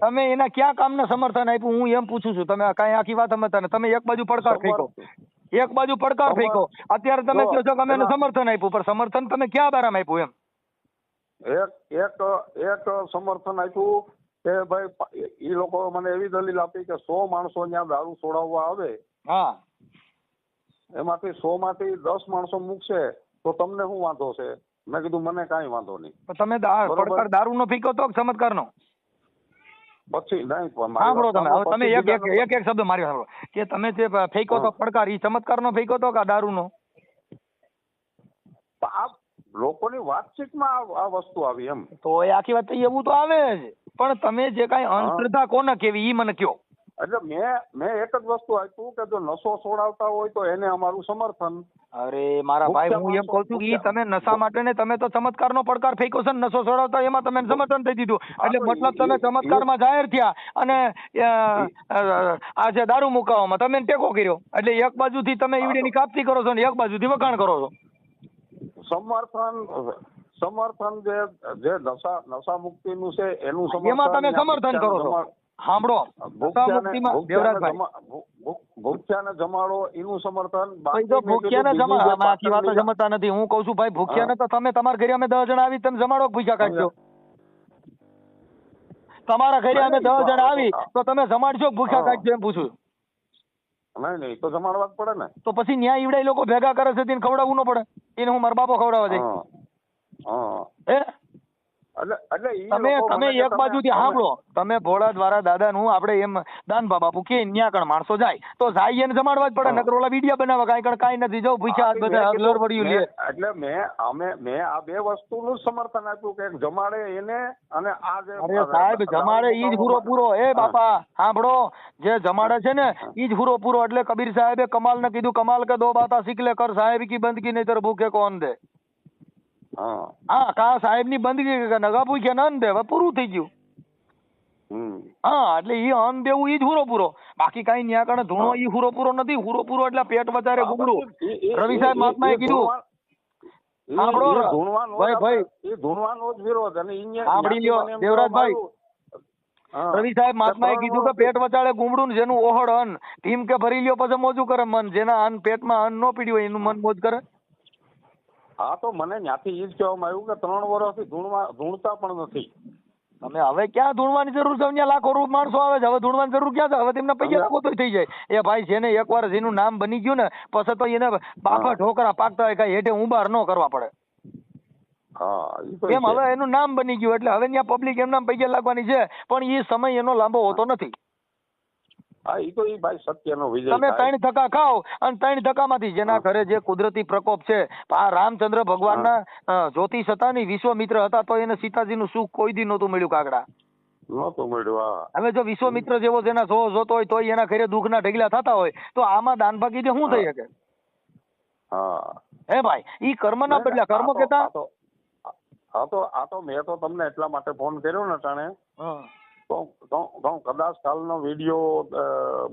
તમે એના ક્યાં કામના સમર્થન આપ્યું હું એમ પૂછું છું. તમે કાંઈ આખી વાત સમજતા ને. તમે એક બાજુ પડકાર ફેંકો, અત્યારે તમે કહો છો કે અમે એને સમર્થન આપ્યું, પણ સમર્થન તમે ક્યાં બારામાં આપ્યું એમ? એક સમર્થન આપ્યું કે ભાઈ એ લોકો મને એવી દલીલ આપી કે 100 માણસો ત્યાં દારૂ છોડાવવા આવે, હા, એમાંથી 100 માંથી 10 માણસો મૂકશે તો તમને શું વાંધો છે? મેં કીધું મને કાંઈ વાંધો નહીં. તમે પડકાર દારૂ નો ફેંકો તો ચમત્કાર નો? પછી નહીં સાંભળો તમે. હવે તમે એક શબ્દ મારી સાંભળો કે તમે જે ફેંકો તો પડકાર, એ ચમત્કાર નો ફેંકો તો કે દારૂ નો? લોકોની વાતચીતમાં આ વસ્તુ આવી એમ. તો એ આખી વાત એવું તો આવે જ, પણ તમે જે કાંઈ અંધશ્રદ્ધા કોને કેવી ઈ મને કયો. એટલે મેં એક જ વસ્તુ આપ્યું કે જો નશો છોડાવતા હોય તો એને અમારું સમર્થન. અરે મારા ભાઈ, હું એમ કહું છું કે ઈ તમે નશા માટે ને તમે તો ચમત્કારનો પડકાર ફેંક્યો છે ને, નશો છોડાવતા એમાં તમે સમર્થન થઈ દીધું, એટલે મતલબ તમે ચમત્કારમાં જાહેર થયા અને આ જે દારૂ મુકાવામાં તમે ટેકો કર્યો, એટલે એક બાજુથી તમે ઈવડીની કાપતી કરો છો ને એક બાજુથી વખાણ કરો છો. સમર્થન જે નશા મુક્તિનું છે એનું સમર્થન, એમાં તમે સમર્થન કરો છો. સાંભળો, ભૂખ્યાને જમાડો એનું સમર્થન. ભૂખ્યાને જમાડો આખી વાત જમતા નથી. હું કઉ છું ભાઈ, ભૂખ્યાને તો તમે તમારા ઘરે અમે 10 જણા આવી તમે જમાડો, ભૂખ્યા કાઢજો. તમારા ઘરે અમે 10 જણા આવી તો તમે જમાડશો ભૂખ્યા કાઢજો એમ પૂછું. નહીં તો જમાડવા જ પડે ને. તો પછી ન્યાય ઈવડાય લોકો ભેગા કરે છે તેને ખવડાવવું ન પડે? એને હું મારા બાપો ખવડાવવા જાય? તમે એક બાજુથી સાંભળો, તમે ભોળા દ્વારા દાદાનું આપણે એમ દાનભા બાપુ કે ન્યા કણ માણસો જાય તો જાય એને જમાડવા જ પડે, નકર ઓલા વિડિયા બનાવવા કાંઈ નથી. જો ભૂખ્યા હાથ બધા લડવડિયું લે. એટલે મેં આ બે વસ્તુનું સમર્થન આપ્યું કે જમાડે એને અને આ જે અરે સાહેબ જમાડે ઈ જ પૂરો. એ બાપા સાંભળો, જે જમાડે છે ને ઈ જ પૂરો. એટલે કબીર સાહેબે કમાલ ને કીધું, કમાલ કે દો બાતા શીખ લે, કર સાહેબ કી બંદગી નહીં તર ભૂખે કોણ દે. હા, કા સાહેબ ની બંદગી નગા ભૂખ્યા ન દે, પૂરું થઈ ગયું. હા, એટલે ઈ અન્ન દેવું ઈ જ પૂરો. બાકી કઈ ન્યા કણે ધૂણો ઈ પૂરો નથી. પૂરો એટલે પેટ વધારે ગુગડું. રવિ સાહેબ મહાત્માએ કીધું, સાંભળો ભાઈ, એ ધૂણવાનો જ વિરોધ. અને સાંભળી લ્યો દેવરાજભાઈ, રવિ સાહેબ મહાત્માએ કીધું કે પેટ વચાળે ગુમડું, જેનું ઓહળ અન્ન ભીમ કે ભરી લ્યો પછી મોજું કરે મન. જેના અન્ન પેટમાં અન્ન ન પીડ્યું હોય એનું મન મોજ કરે. હા, તો મને ત્યાંથી ઈ જ કહેવામાં આવ્યું કે 3 વર્ષથી ધૂણતા પણ નથી. તમે હવે ક્યાં ધૂણવાની જરૂર છે? અહીંયા લાખો માણસો આવે છે, હવે ધૂણવાની જરૂર ક્યાં છે? હવે તેમને પૈસા લાખો તો થઈ જાય. એ ભાઈ જેને એકવાર જેનું નામ બની ગયું ને પછી તો એને બાફા ઢોકરા પાકતા હોય કઈ હેઠે ઉંબાર ન કરવા પડે. એમ હવે એનું નામ બની ગયું એટલે હવે ત્યાં પબ્લિક એમના પૈસા લાગવાની છે, પણ એ સમય એનો લાંબો હોતો નથી. તમે 3 ધક્કા ખાઓ અને 3 ધક્કામાંથી જેના ઘરે જે કુદરતી પ્રકોપ છે, આ રામચંદ્ર ભગવાનના જ્યોતિષ હતા ને, વિશ્વમિત્ર હતા, તો એને સીતાજીનું સુખ કોઈ દી નહોતું મળ્યું કાગડા. નહોતું મળ્યું. હવે જો વિશ્વમિત્ર જેવો જેના જોતો હોય તો એના ઘરે દુઃખના ઢગલા થતા હોય તો આમાં દાન ભાગી શું થઈ શકે? હે ભાઈ, ઈ કર્મના બદલે કર્મ કેતા. આ તો મેં તો તમને એટલા માટે ફોન કર્યો ને ટાણે તો કદાચ કાલનો વિડીયો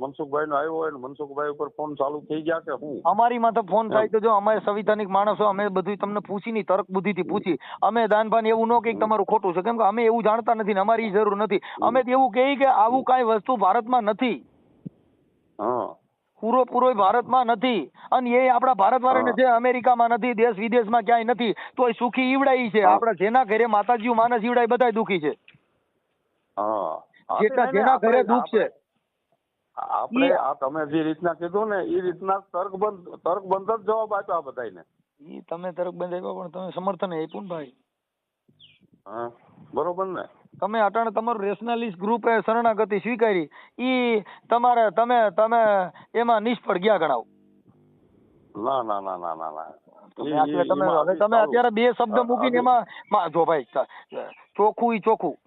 મનસુખભાઈ નો આવ્યો હોય ને મનસુખભાઈ ઉપર ફોન ચાલુ થઈ ગયા કે હું અમારી માં તો ફોન થાય તો જો અમે સંવિધાનિક માણસો, અમે બધું તમને પૂછી ની તર્ક બુદ્ધિ થી પૂછી. અમે દાનભાન એવું ન કે તમારું ખોટું છે, કેમ કે અમે એવું જાણતા નથી ને અમારી જરૂર નથી. અમે એવું કહીએ કે આવું કઈ વસ્તુ ભારતમાં નથી. પૂરો ભારતમાં નથી, અને એ આપણા ભારત વાળાને છે, અમેરિકામાં નથી, દેશ વિદેશમાં ક્યાંય નથી, તો એ સુખી ઈવડાઈ છે. આપણા જેના ઘરે માતાજી માનસ ઈવડાય બધા દુખી છે. જેના ઘરે દુઃખ છે. આપણે આ તમે જે રીતના કીધું ને એ રીતના તર્કબંધ જ જવાબ આપ્યા બધાને. ઈ તમે તર્કબંધ આપ્યા પણ તમે સમર્થન આપ્યું ને ભાઈ. બરોબર ને? તમે અટાણે તમારું રેશનાલિસ્ટ ગ્રુપે શરણાગતિ સ્વીકારી, ઈ તમારે તમે એમાં નિષ્ફળ ગયા ગણાવ. ના. તમે અત્યારે 2 શબ્દ મૂકીને એમાં જો ભાઈ ચોખ્ખું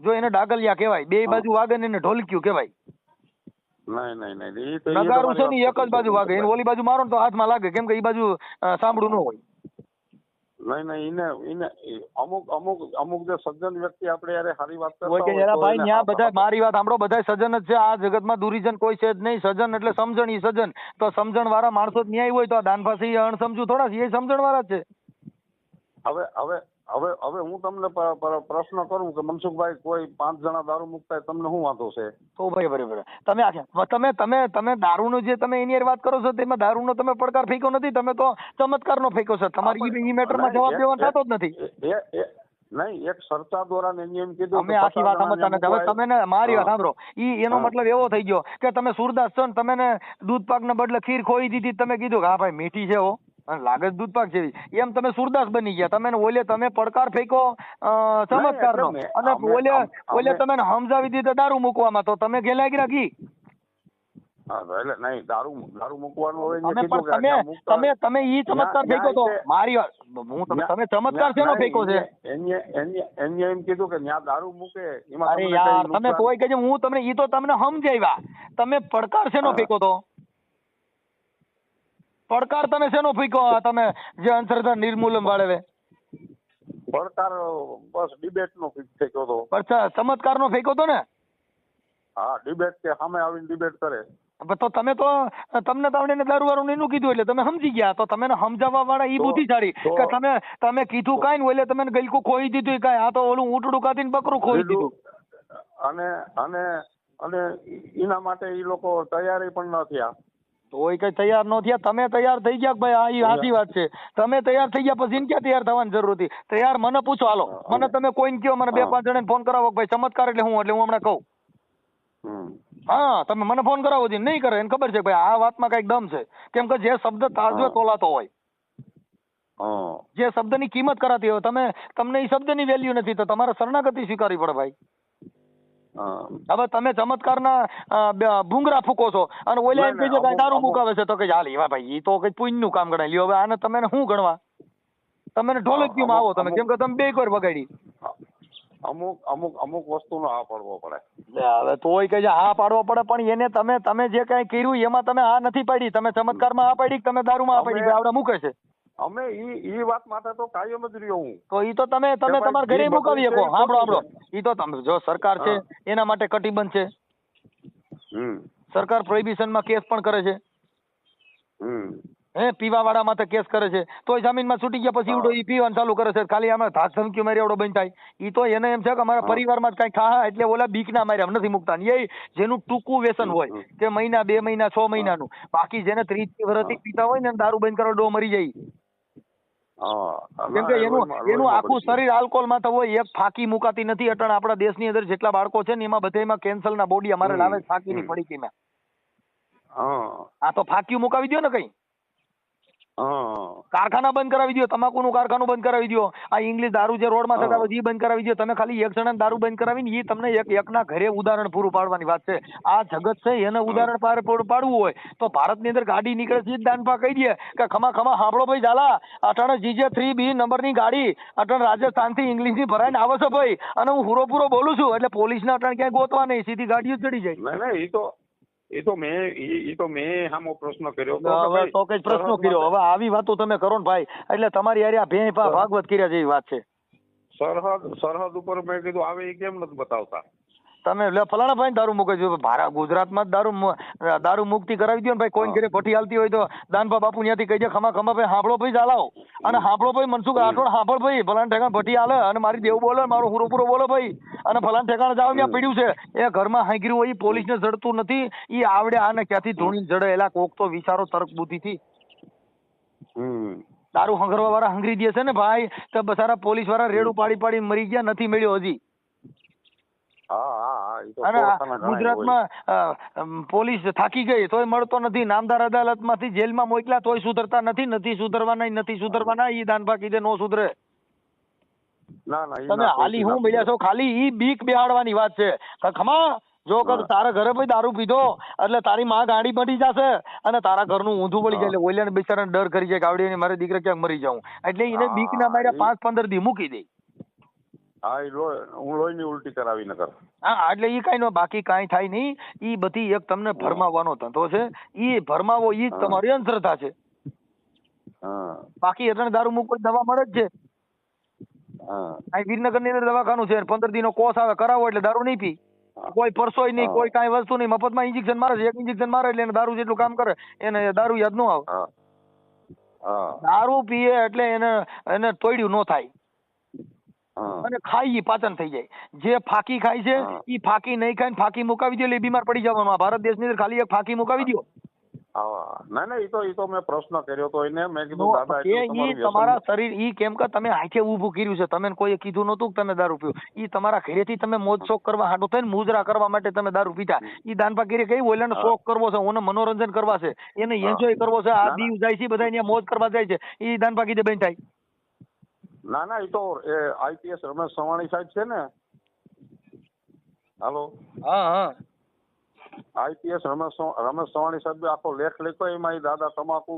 જો એને ડાગલિયા કહેવાય, 2 બાજુ વાગે ને એને ઢોલક્યું કહેવાય. નહીં. નગારું છે ને એક જ બાજુ વાગે, એને ઓલી બાજુ મારો ને તો હાથમાં લાગે, કેમ કે એ બાજુ સાંભળું ન હોય. નહીં એને અમુક જે સજ્જન વ્યક્તિ આપણે યાર સારી વાત કરતા હોય ભાઈ, ન્યા બધા મારી વાત સાંભળો, બધા સજ્જન જ છે આ જગતમાં, દુરીજન કોઈ છે જ નહીં. સજ્જન એટલે સમજણ, ઈ સજ્જન તો સમજણ વાળા માણસો જ ન્યાય હોય તો આ દાનભાસી અણસમજુ થોડા છે, એ સમજણ વાળા જ છે. હવે હું તમને પ્રશ્ન કરું કે મનસુખભાઈ કોઈ 5 જણા દારૂ મુકતા તમને શું વાંધો છે? તો ભાઈ બરાબર, તમે દારૂનો જે તમે એની વાત કરો છો તેમાં દારૂનો તમે પડકાર ફેંક્યો નથી, તમે તો ચમત્કારનો ફેંક્યો છે. તમારી ઈ મેટરમાં જવાબ દેવાનો થતો જ નથી. નહીં, એક ચર્ચા દ્વારા એમ કીધું અમે આખી વાત સમજતા નથી. હવે તમે ને મારી વાત સાંભળો, એનો મતલબ એવો થઈ ગયો કે તમે સુરદાસ છો ને તમે ને દૂધ પાક ને બદલે ખીર ખોઈ દીધી, તમે કીધું કે હા ભાઈ મીઠી છે હો, લાગે દૂધ પાક જેવી, એમ તમે સુરદાસ બની ગયા. તમે પડકાર ફેંકો ચમત્કારનો, અને ઓલે તમે સમજાવી દીધા દારૂ મૂકવામાં, તો તમે ઘેલા ગયા ઘી. હા તો એટલે નહીં દારૂ મૂકવાનું હવે તમે કીધું કે પણ અહીંયા મૂકતા તમે ઈ ચમત્કાર ન્યા- ફેંકો તો ન્યા મારી વાત તમે ચમત્કાર શેનો ફેંકો છે? એને એમ કીધું કે ત્યાં દારૂ મૂકે એમાં અરે તમને યાર કઈ તમે નુકસાન- તોય કહેજો હું તમને ઈ તો તમને સમજાવ્યા, તમે પડકાર શેનો હા. ફેંકો તો? પડકાર તમે શેનો ફેંકો? તમે જે અંધશ્રદ્ધા નિર્મૂલન વાળે પડકાર બસ ડિબેટ નો ફેંક્યો હતો. ચમત્કાર નો ફેંકો તો ને? હા ડિબેટ કે સામે આવીને ડિબેટ કરે. તો તમે તો તમને તો આવડે દારૂ વાળું એનું કીધું એટલે તમે સમજી ગયા. તો તમે સમજાવવા વાળા ઈ તો- બુદ્ધિશાળી તો- કે તમે કીધું કાંઈ ને એટલે તમે ગલકું ખોઈ દીધું કાંઈ. આ તો ઓલું ઊંટડું કાઢીને બકરું ખોઈ દીધું. અને અને અને એના માટે એ લોકો તૈયારી પણ ન થયા. તોય કઈ તૈયાર ન થયા. તમે તૈયાર થઈ ગયા કે ભાઈ આ ઈ સાચી વાત છે. તમે તૈયાર થઈ ગયા પછી એને ક્યાં તૈયાર થવાની જરૂર હતી? તૈયાર મને પૂછો હાલો, મને તમે કોઈને કહો, મને 2-5 જણાને ફોન કરાવો કે ભાઈ ચમત્કાર એટલે હું હમણાં કહું. હમ. હા તમે મને ફોન કરાવો છો નહીં કરે એને ખબર છે ભાઈ આ વાતમાં કઈક દમ છે. કેમ કે જે શબ્દ તાજવે તોલાતો હોય, હા. જે શબ્દની કિંમત કરાતી હોય, તમને એ શબ્દની વેલ્યુ નથી તો તમારે શરણાગતિ સ્વીકારવી પડે ભાઈ. હા. હવે તમે ચમત્કારના ભૂંગરા ફૂકો છો અને ઓલા એમ નહીં, કહેજો કે અમુક- દારૂ મુકાવે છે તો કે હાલ એવા ભાઈ એ તો કઈ પુણ્યનું કામ ગણાય લ્યો. હવે આને તમે શું ગણવા? તમે ઢોલકીમાં આવો તમે, કેમ કે તમે 2 વાર વગાડી. અમુક વસ્તુનો આ પડવો પડે. હવે તોય કે હા પાડવો પડે, પણ એને તમે જે કઈ કર્યું એમાં તમે આ નથી પાડી. તમે ચમત્કારમાં આ પાડી, તમે દારૂમાં આ પાડી, અમે- આવડે મૂકે છે. અમે ઈ વાત માટે તો કાયમ જ રહ્યો હું. તો ઈ તો તમે ભાઈ, તમારા ઘરે જે મુકાવી બધું શકો. છે એ સાંભળો ખોટું ઈ તો તમે જો સરકાર છે એના માટે કટિબંધ છે. હમ. સરકાર પ્રોહિબિશનમાં કેસ પણ કરે છે. હમ. પીવા વાળા માથે કેસ કરે છે. તોય જમીનમાં છૂટી ગયા પછી ઉડો ઈ પીવાનું ચાલુ કરે છે. ખાલી આમાં ધાક ધમકી મારી એવડો બંધ થાય. ઈ તો એને એમ છે કે અમારા પરિવારમાં જ કઈ ખા એટલે ઓલા બીકના માર્યા નથી મુકતા. એ જેનું ટૂંકું વ્યસન હોય કે મહિના 2 મહિના 6 મહિનાનું, બાકી જેને 30 વર્ષથી પીતા હોય ને એને દારૂ બંધ કરો ડો મરી જાય. હા. કેમ કે એનું આખું શરીર આલ્કોહોલ માં હોય. એક ફાંકી મુકાતી નથી. અટણ આપણા દેશની અંદર જેટલા બાળકો છે ને એમાં બધામાં કેન્સર ના બોડી અમારે લાવે ફાંકીની પડીકીમાં. હા. આ તો ફાંકી મુકાવી દો ને કઈ. હા. કારખાના બંધ કરાવી દો, તમાકુનું કારખાનું બંધ કરાવી દો, આ ઇંગ્લિશ દારૂ જે રોડમાં થતા હોય એ બંધ કરાવી દો. તમે ખાલી એક જણાને દારૂ બંધ કરાવીને એ તમને એકના ઘરે ઉદાહરણ પૂરું પાડવાની વાત છે. આ જગત છે એને ઉદાહરણ પૂરું પાડવું હોય તો ભારતની અંદર ગાડી નીકળે છે દાનપા કહી દે કે ખમા હાંભળો ભાઈ ઝાલા, અટાણે GJ3B નંબરની ગાડી અટાણે રાજસ્થાનથી ઇંગ્લિશની ભરાઈને આવે છે ભાઈ, અને હું પૂરો બોલું છું એટલે પોલીસને અટાણે ક્યાંય ગોતવા નહીં, સીધી ગાડીઓ ચડી જાય. નહીં એ તો મેં સામો પ્રશ્ન કર્યો હવે તો કઈ પ્રશ્નો કર્યો. હવે આવી વાતો તમે કરો ને ભાઈ એટલે તમારી યાર આ ભેં ભાગવત કર્યા જેવી વાત છે. સરહદ ઉપર મેં કીધું આવે એ કેમ નથી બતાવતા? તમે ફલાણા ભાઈ દારૂ મૂકે છે. ભારત ગુજરાતમાં દારૂ મુક્તિ કરાવી દો ને ભાઈ. કોઈ ઘરે ભઠ્ઠી હાલતી હોય તો દાનભા બાપુ ત્યાંથી કહી દે ખમા ભાઈ હાંભળો ભાઈ ચાલાવો, અને હાંભળો ભાઈ મનસુખ રાઠોડ હાંભળ ભાઈ ફલાણા ઠેકાણ ભઠ્ઠી હાલે અને મારી દેવ બોલે મારો પૂરો બોલો ભાઈ, અને ફલાણા ઠેકાણ જાવ ત્યાં પીડ્યું છે એ ઘરમાં હાંગર્યું હોય પોલીસને જડતું નથી. એ આવડે આને ક્યાંથી ધોણી જડે એલા કોક તો વિચારો તર્ક બુદ્ધિથી. દારૂ હંગરવા વાળા હંગરી દે છે ને ભાઈ તો બસારા પોલીસ વાળા રેડું પાડી મરી ગયા, નથી મળ્યો હજી. અને ગુજરાતમાં પોલીસ થાકી ગઈ તોય મળતો નથી. નામદાર અદાલતમાંથી જેલમાં મોકલ્યા તોય સુધરતા નથી સુધરવાના. ઈ દાનભા કીધે નો સુધરે. તમે હાલી હું મળ્યા છો ખાલી ઈ બીક બેહાડવાની વાત છે. ખમા જો તારા ઘરે ભાઈ દારૂ પીધો એટલે તારી માં ગાડી મળી જશે અને તારા ઘરનું ઊંધું પડી જાય એટલે ઓલિયાને બિચારાને ડર કરી જાય કે આવડી મારે દીકરા ક્યાંક મરી જાઉં એટલે એને બીક ના માર્યા 5-15 દી મૂકી દે. હું લોહીની ઉલટી કરાવી નકર. હા એટલે ઈ કઈ નો બાકી કાંઈ થાય નહીં. ઈ બધી એક તમને ભરમાવવાનો ધંધો છે. ઈ ભરમાવો ઈ જ તમારી અંધશ્રદ્ધા છે. બાકી એટલે દારૂ મૂકવા દવા મળે જ છે. અહીં વિરનગર ની અંદર દવાખાનું છે, 15 દી નો કોર્સ આવે કરાવો એટલે દારૂ નહીં પી. કોઈ પરસોય નહીં, કોઈ કાંઈ વસ્તુ નહીં, મફતમાં ઇન્જેક્શન મારે છે. 1 ઇન્જેક્શન મારે એટલે એને દારૂ જેટલું કામ કરે એને દારૂ યાદ ન આવે. દારૂ પીએ એટલે એને તોડ્યું ન થાય અને ખાઈ પાચન થઈ જાય. જે ફાકી ખાય છે ઈ ફાકી નહીં ખાય ને ફાકી મુકાવી દો એટલે બીમાર પડી જવાનું. આ ભારત દેશની અંદર ખાલી એક ફાકી મુકાવી દો. ના ઈ તો મેં પ્રશ્ન કર્યો તો એને મેં કીધું દાદા ઈ તમારા શરીર ઈ કેમ કે તમે હાથે ઊભું કર્યું છે, તમે કોઈએ કીધું નતું કે તમે દારૂ પીવો. ઈ તમારા ઘરેથી તમે મોજ શોખ કરવા હાટો થઈને મુજરા કરવા માટે તમે દારૂ પીતા. ઈ દાનપા કરી કઈ ઓલાને શોખ કરવો છે, ઓને મનોરંજન કરવા છે, એને એન્જોય કરવો છે. આ દીવ જાય છે બધા અહીંયા મોજ કરવા જાય છે. ઈ દાનપા કીધે બેન થાય. ના ઈ તો IPS રમેશ સવાણી સાહેબ છે ને. હાલો. હા આઈપીએસ રમેશ ચવાણી સાહેબે આખો લેખ લખ્યો, એમાં ઈ દાદા તમાકુ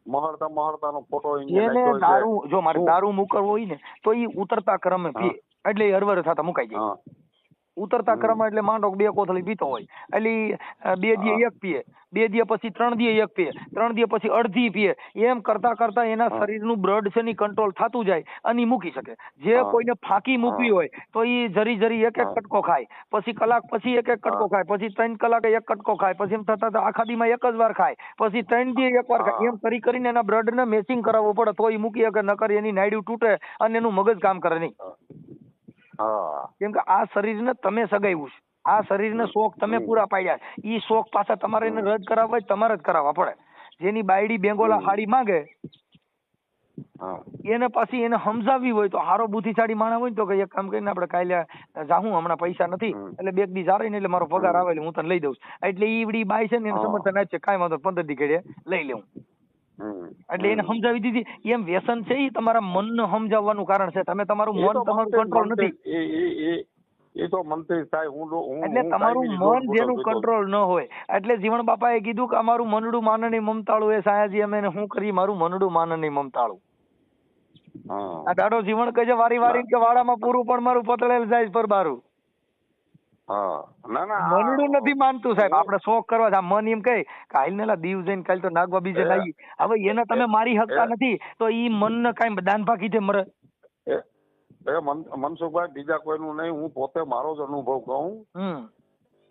મહળતાનો ફોટો જેને દારૂ, જો મારે દારૂ મૂકવો હોય ને તો ઈ ઉતરતા ક્રમે પીએ, એટલે હરવર થતા મુકાઈ જાય. ઉતરતા ક્રમમાં એટલે માંડો 2 કોથળી પીતો હોય, એટલે 2 દી 1 પીએ, 2 દી પછી 3 દી 1 પીએ, 3 દી પછી અડધી પીએ, એમ કરતા કરતા એના શરીરનું બ્લડ છે ની કંટ્રોલ થતું જાય અને ઈ મૂકી શકે. જે કોઈને ફાંકી મૂકવી હોય તો ઈ જરી જરી એક કટકો ખાય, પછી કલાક પછી એક કટકો ખાય, પછી 3 કલાકે 1 કટકો ખાય, પછી એમ થતા આખા દીમાં 1 જ વાર ખાય, પછી 3 દી 1 વાર ખાય. એમ કરીને એના બ્લડ ને મેચિંગ કરાવવું પડે તો ઈ મૂકી શકે, નકર એની નાયડું તૂટે અને એનું મગજ કામ કરે નહીં. કેમ કે આ શરીરને તમે સગાવ્યું છે, આ શરીરને શોખ તમે પૂરા પાડ્યા, ઈ શોખ પાછા તમારે એને રદ કરાવવા તમારે જ કરાવવા પડે. જેની બાયડી બેંગોલા હાડી માંગે એને પાછી એને સમજાવવી હોય તો હારો બુદ્ધિશાળી માણસ હોય ને તો કે એક કામ કરીને આપણે કાલે જાહું, હમણાં પૈસા નથી એટલે 2 દી જારે ને એટલે મારો પગાર આવે એટલે હું તને લઈ દઉં. એટલે ઈ બાઈ છે ને એને સમર્થન આપશે, કાંઈ વાંધો 15 દી ઘડે લઈ લેવું. એટલે એને સમજાવી દીધી. એમ વ્યસન છે એ તમારા મનને સમજાવવાનું કારણ છે. તમે તમારું મન તમારું કંટ્રોલ નથી, એ તો મંત્રી થાય. એટલે તમારું મન જેનું કંટ્રોલ ન હોય. એટલે જીવણ બાપાએ કીધું કે અમારું મનડું માનની મમતાળું એ સાયાજી અમે શું કરી, મારું મનડું માનની મમતાળું. આ દાડો જીવણ કહે છે વારી વારી કે વાડામાં પૂરું પણ મારું પતળેલ જાય પર બારું. મનડું નથી માનતું સાહેબ. આપણે શોખ કરવા છે, મન એમ કહે કે હાલ ને દીવ જઈને કાલ તો નાગવા બીજે લાગી, હવે એને તમે મારી શકતા નથી તો ઈ મનને કાંઈ દાન ભાગી દે મરે. મનસુખભાઈ બીજા કોઈનું નહીં, હું પોતે મારો જ અનુભવ કહું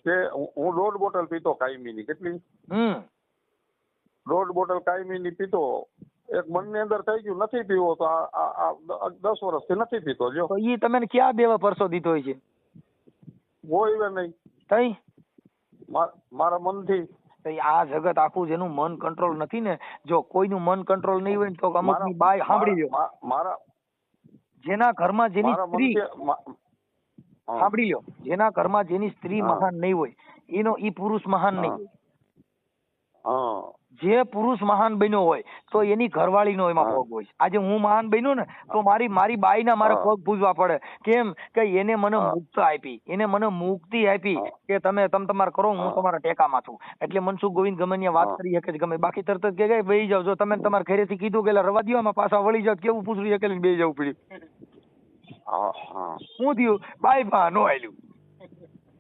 કે હું 1.5 બોટલ પીતો કાયમીની. કેટલી? 1.5 બોટલ કાયમીની પીતો. એક મનની અંદર થઈ ગયું નથી પીવો તો આ 10 વર્ષથી નથી પીતો. જો ઈ તમે ક્યાં દેવા પરસો દીધો હોય છે? કોઈ નહીં તઈ મારા મનથી. આ જગત આખું જેનું મન કંટ્રોલ નથી ને, જો કોઈનું મન કંટ્રોલ નહીં હોય ને તો અમુક ની બાઈ સાંભળી લ્યો, મારા જેના ઘરમાં જેની સ્ત્રી સાંભળી લ્યો, જેના ઘરમાં જેની સ્ત્રી મહાન નહીં હોય એનો ઈ પુરુષ મહાન નહીં હોય. જે પુરુષ મહાન બન્યો હોય તો એની ઘરવાળીનો એમાં પગ હોય. આજે હું મહાન બન્યો ને તો મારી બાઈના મારે પગ પૂજવા પડે. કેમ કે એને મને મુક્ત આપી, એને મને મુક્તિ આપી કે તમે તમારે કરો, હું તમારા ટેકામાં છું. એટલે મનસુખ ગોવિંદ ગમે વાત કરી શકે ગમે, બાકી તરત જ કે બેહી જાવ. જો તમે તમારા ઘરેથી કીધું કે રવા દો, આમાં પાછા વળી જાવ, કેવું પૂછડું એકલી બેહી જવું પડ્યું. શું થયું? બાઈ બા નો આલ્યું.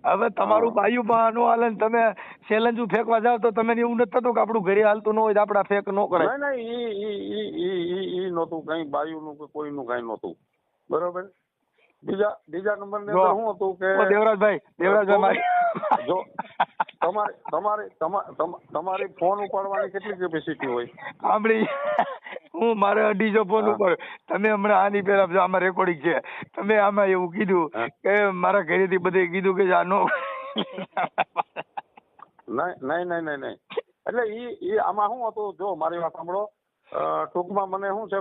હવે તમારું બાયું બા નો હાલે ને તમે ચેલેન્જ ફેંકવા જાવ તો તમે એવું નથી થતું કે આપણું ઘરે હાલતું ન હોય તો આપડા ફેંક ન કરાય? ઈ નહોતું કઈ બાયુનું કે કોઈનું કઈ નહોતું. બરોબર. બીજા નંબર ની અંદર શું હતું કે દેવરાજભાઈ જો તમારી ફોન ઉપાડવાની કેટલી કેપેસિટી હોય? સાંભળી, હું મારે 250 ફોન ઉપર, તમે હમણાં આની પેલા આમાં રેકોર્ડિંગ છે, તમે આમાં એવું કીધું કે મારા ઘરેથી બધે કીધું કે આનો નહીં. એટલે ઈ આમાં શું હતું, જો મારી વાત સાંભળો. ટૂંકમાં મને શું છે,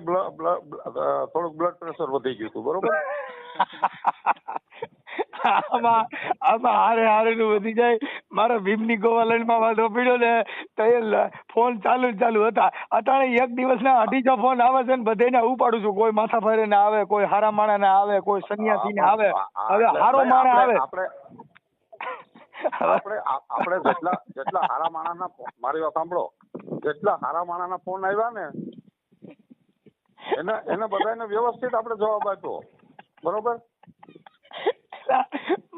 થોડુંક બ્લડ પ્રેશર વધી ગયું હતું. બરોબર. આમાં હારે નું વધી જાય. મારા ભીમની ગોવાલન માં વાંધો પડ્યો ને તો ફોન ચાલુ હતા. અટાણે એક દિવસ ના 250 ફોન આવે છે ને બધાને ઉપાડું છું. કોઈ માથા ભારે ના આવે, કોઈ હારા માણા ના આવે, કોઈ સન્યાસી ને આવે. હવે હારો માણા આવે. આપણે જેટલા હારા માણસના, મારી વાત સાંભળો, જેટલા હારા માણસના ફોન આવ્યા ને એને બધાને વ્યવસ્થિત આપણે જવાબ આપ્યો. બરોબર.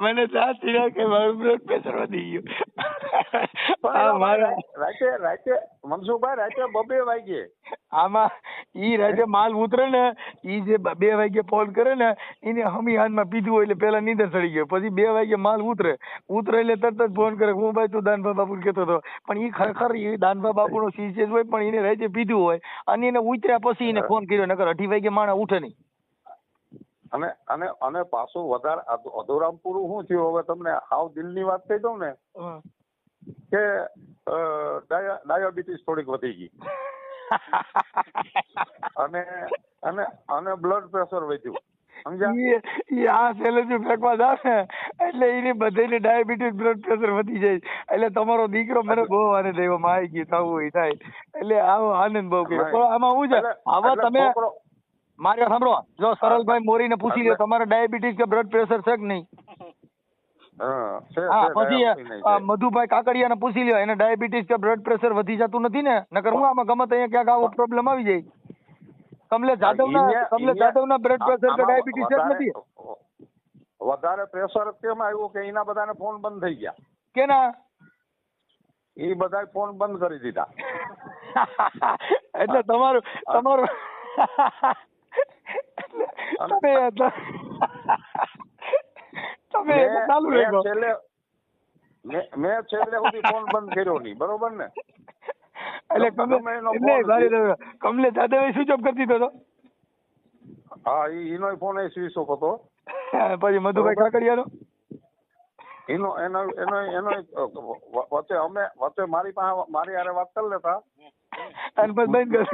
મને સાચી કે મારું બ્લડ પ્રેશર વધી ગયું. રાતે મનસુખભાઈ રાતે 2 વાગે આમાં ઈ રાતે માલ ઉતરે ને, ઈ જે 2 વાગે ફોન કરે ને એને હમી હાથમાં પીધું હોય એટલે પેલા નીંદર ચડી ગયો. પછી 2 વાગે માલ ઉતરે એટલે તરત જ ફોન કરે, હું ભાઈ તું દાનભા બાપુ કેતો હતો. પણ ઈ ખરેખર એ દાનભા બાપુ નો શિષ્ય જ હોય, પણ એને રાતે પીધું હોય અને એને ઉતર્યા પછી એને ફોન કર્યો. નકર 2:30 વાગે માણસ ઉઠે નહીં. અને પાછું વધારે અધૂરામ પૂરું શું થયું, હવે તમને હાવ દિલની વાત કહી દઉં ને કે ડાયાબિટીસ થોડીક વધી ગઈ અને બ્લડ પ્રેશર વધ્યું. સમજ્યા? આ સેલેજ ફેંકવા જાવ ને એટલે એને બધાને ડાયાબિટીસ, બ્લડ પ્રેશર વધી જાય. એટલે તમારો દીકરો મને બહુ આનંદ આવ્યો, માય ગઈ થવું હોય થાય એટલે આવો આનંદ બહુ કર્યો. પણ આમાં શું છે, હવે તમે મારે સાંભળો, જો સરળભાઈ મોરીને પૂછી લે તમારે ડાયાબિટીસ કે બ્લડ પ્રેશર છે કે નહીં? હા છે હા છે પછી ડાયાબિટીસ છે. મધુભાઈ કાકડિયાને પૂછી લ્યો એને ડાયાબિટીસ કે બ્લડ પ્રેશર વધી જતું નથી ને, નકર હું આમાં ગમે ત્યાં ક્યાંક આવો પ્રોબ્લેમ આવી જાય. કમલેશ જાદવના બ્લડ પ્રેશર કે ડાયાબિટીસ જ નથી વધારે પ્રેશર કેમ આવ્યું કે એના બધાને ફોન બંધ થઈ ગયા. કેના? એ બધા ફોન બંધ કરી દીધા. એટલે તમારું તમે ચાલુ રાખો. મેં છેલ્લે સુધી ફોન બંધ કર્યો નહીં, બરોબર ને? એટલે ગમે એનો કમલેશ જાદવે સ્વિચ ઓફ કરી દીધો હતો. હા એનો ફોન એ સ્વિચ ઓફ હતો. પછી મધુભાઈ કાકડિયાનો એનો એનો એનો એનો વચ્ચે મારી પાસે મારી હારે વાત કરી લેતા અને પછી બંધ કરી.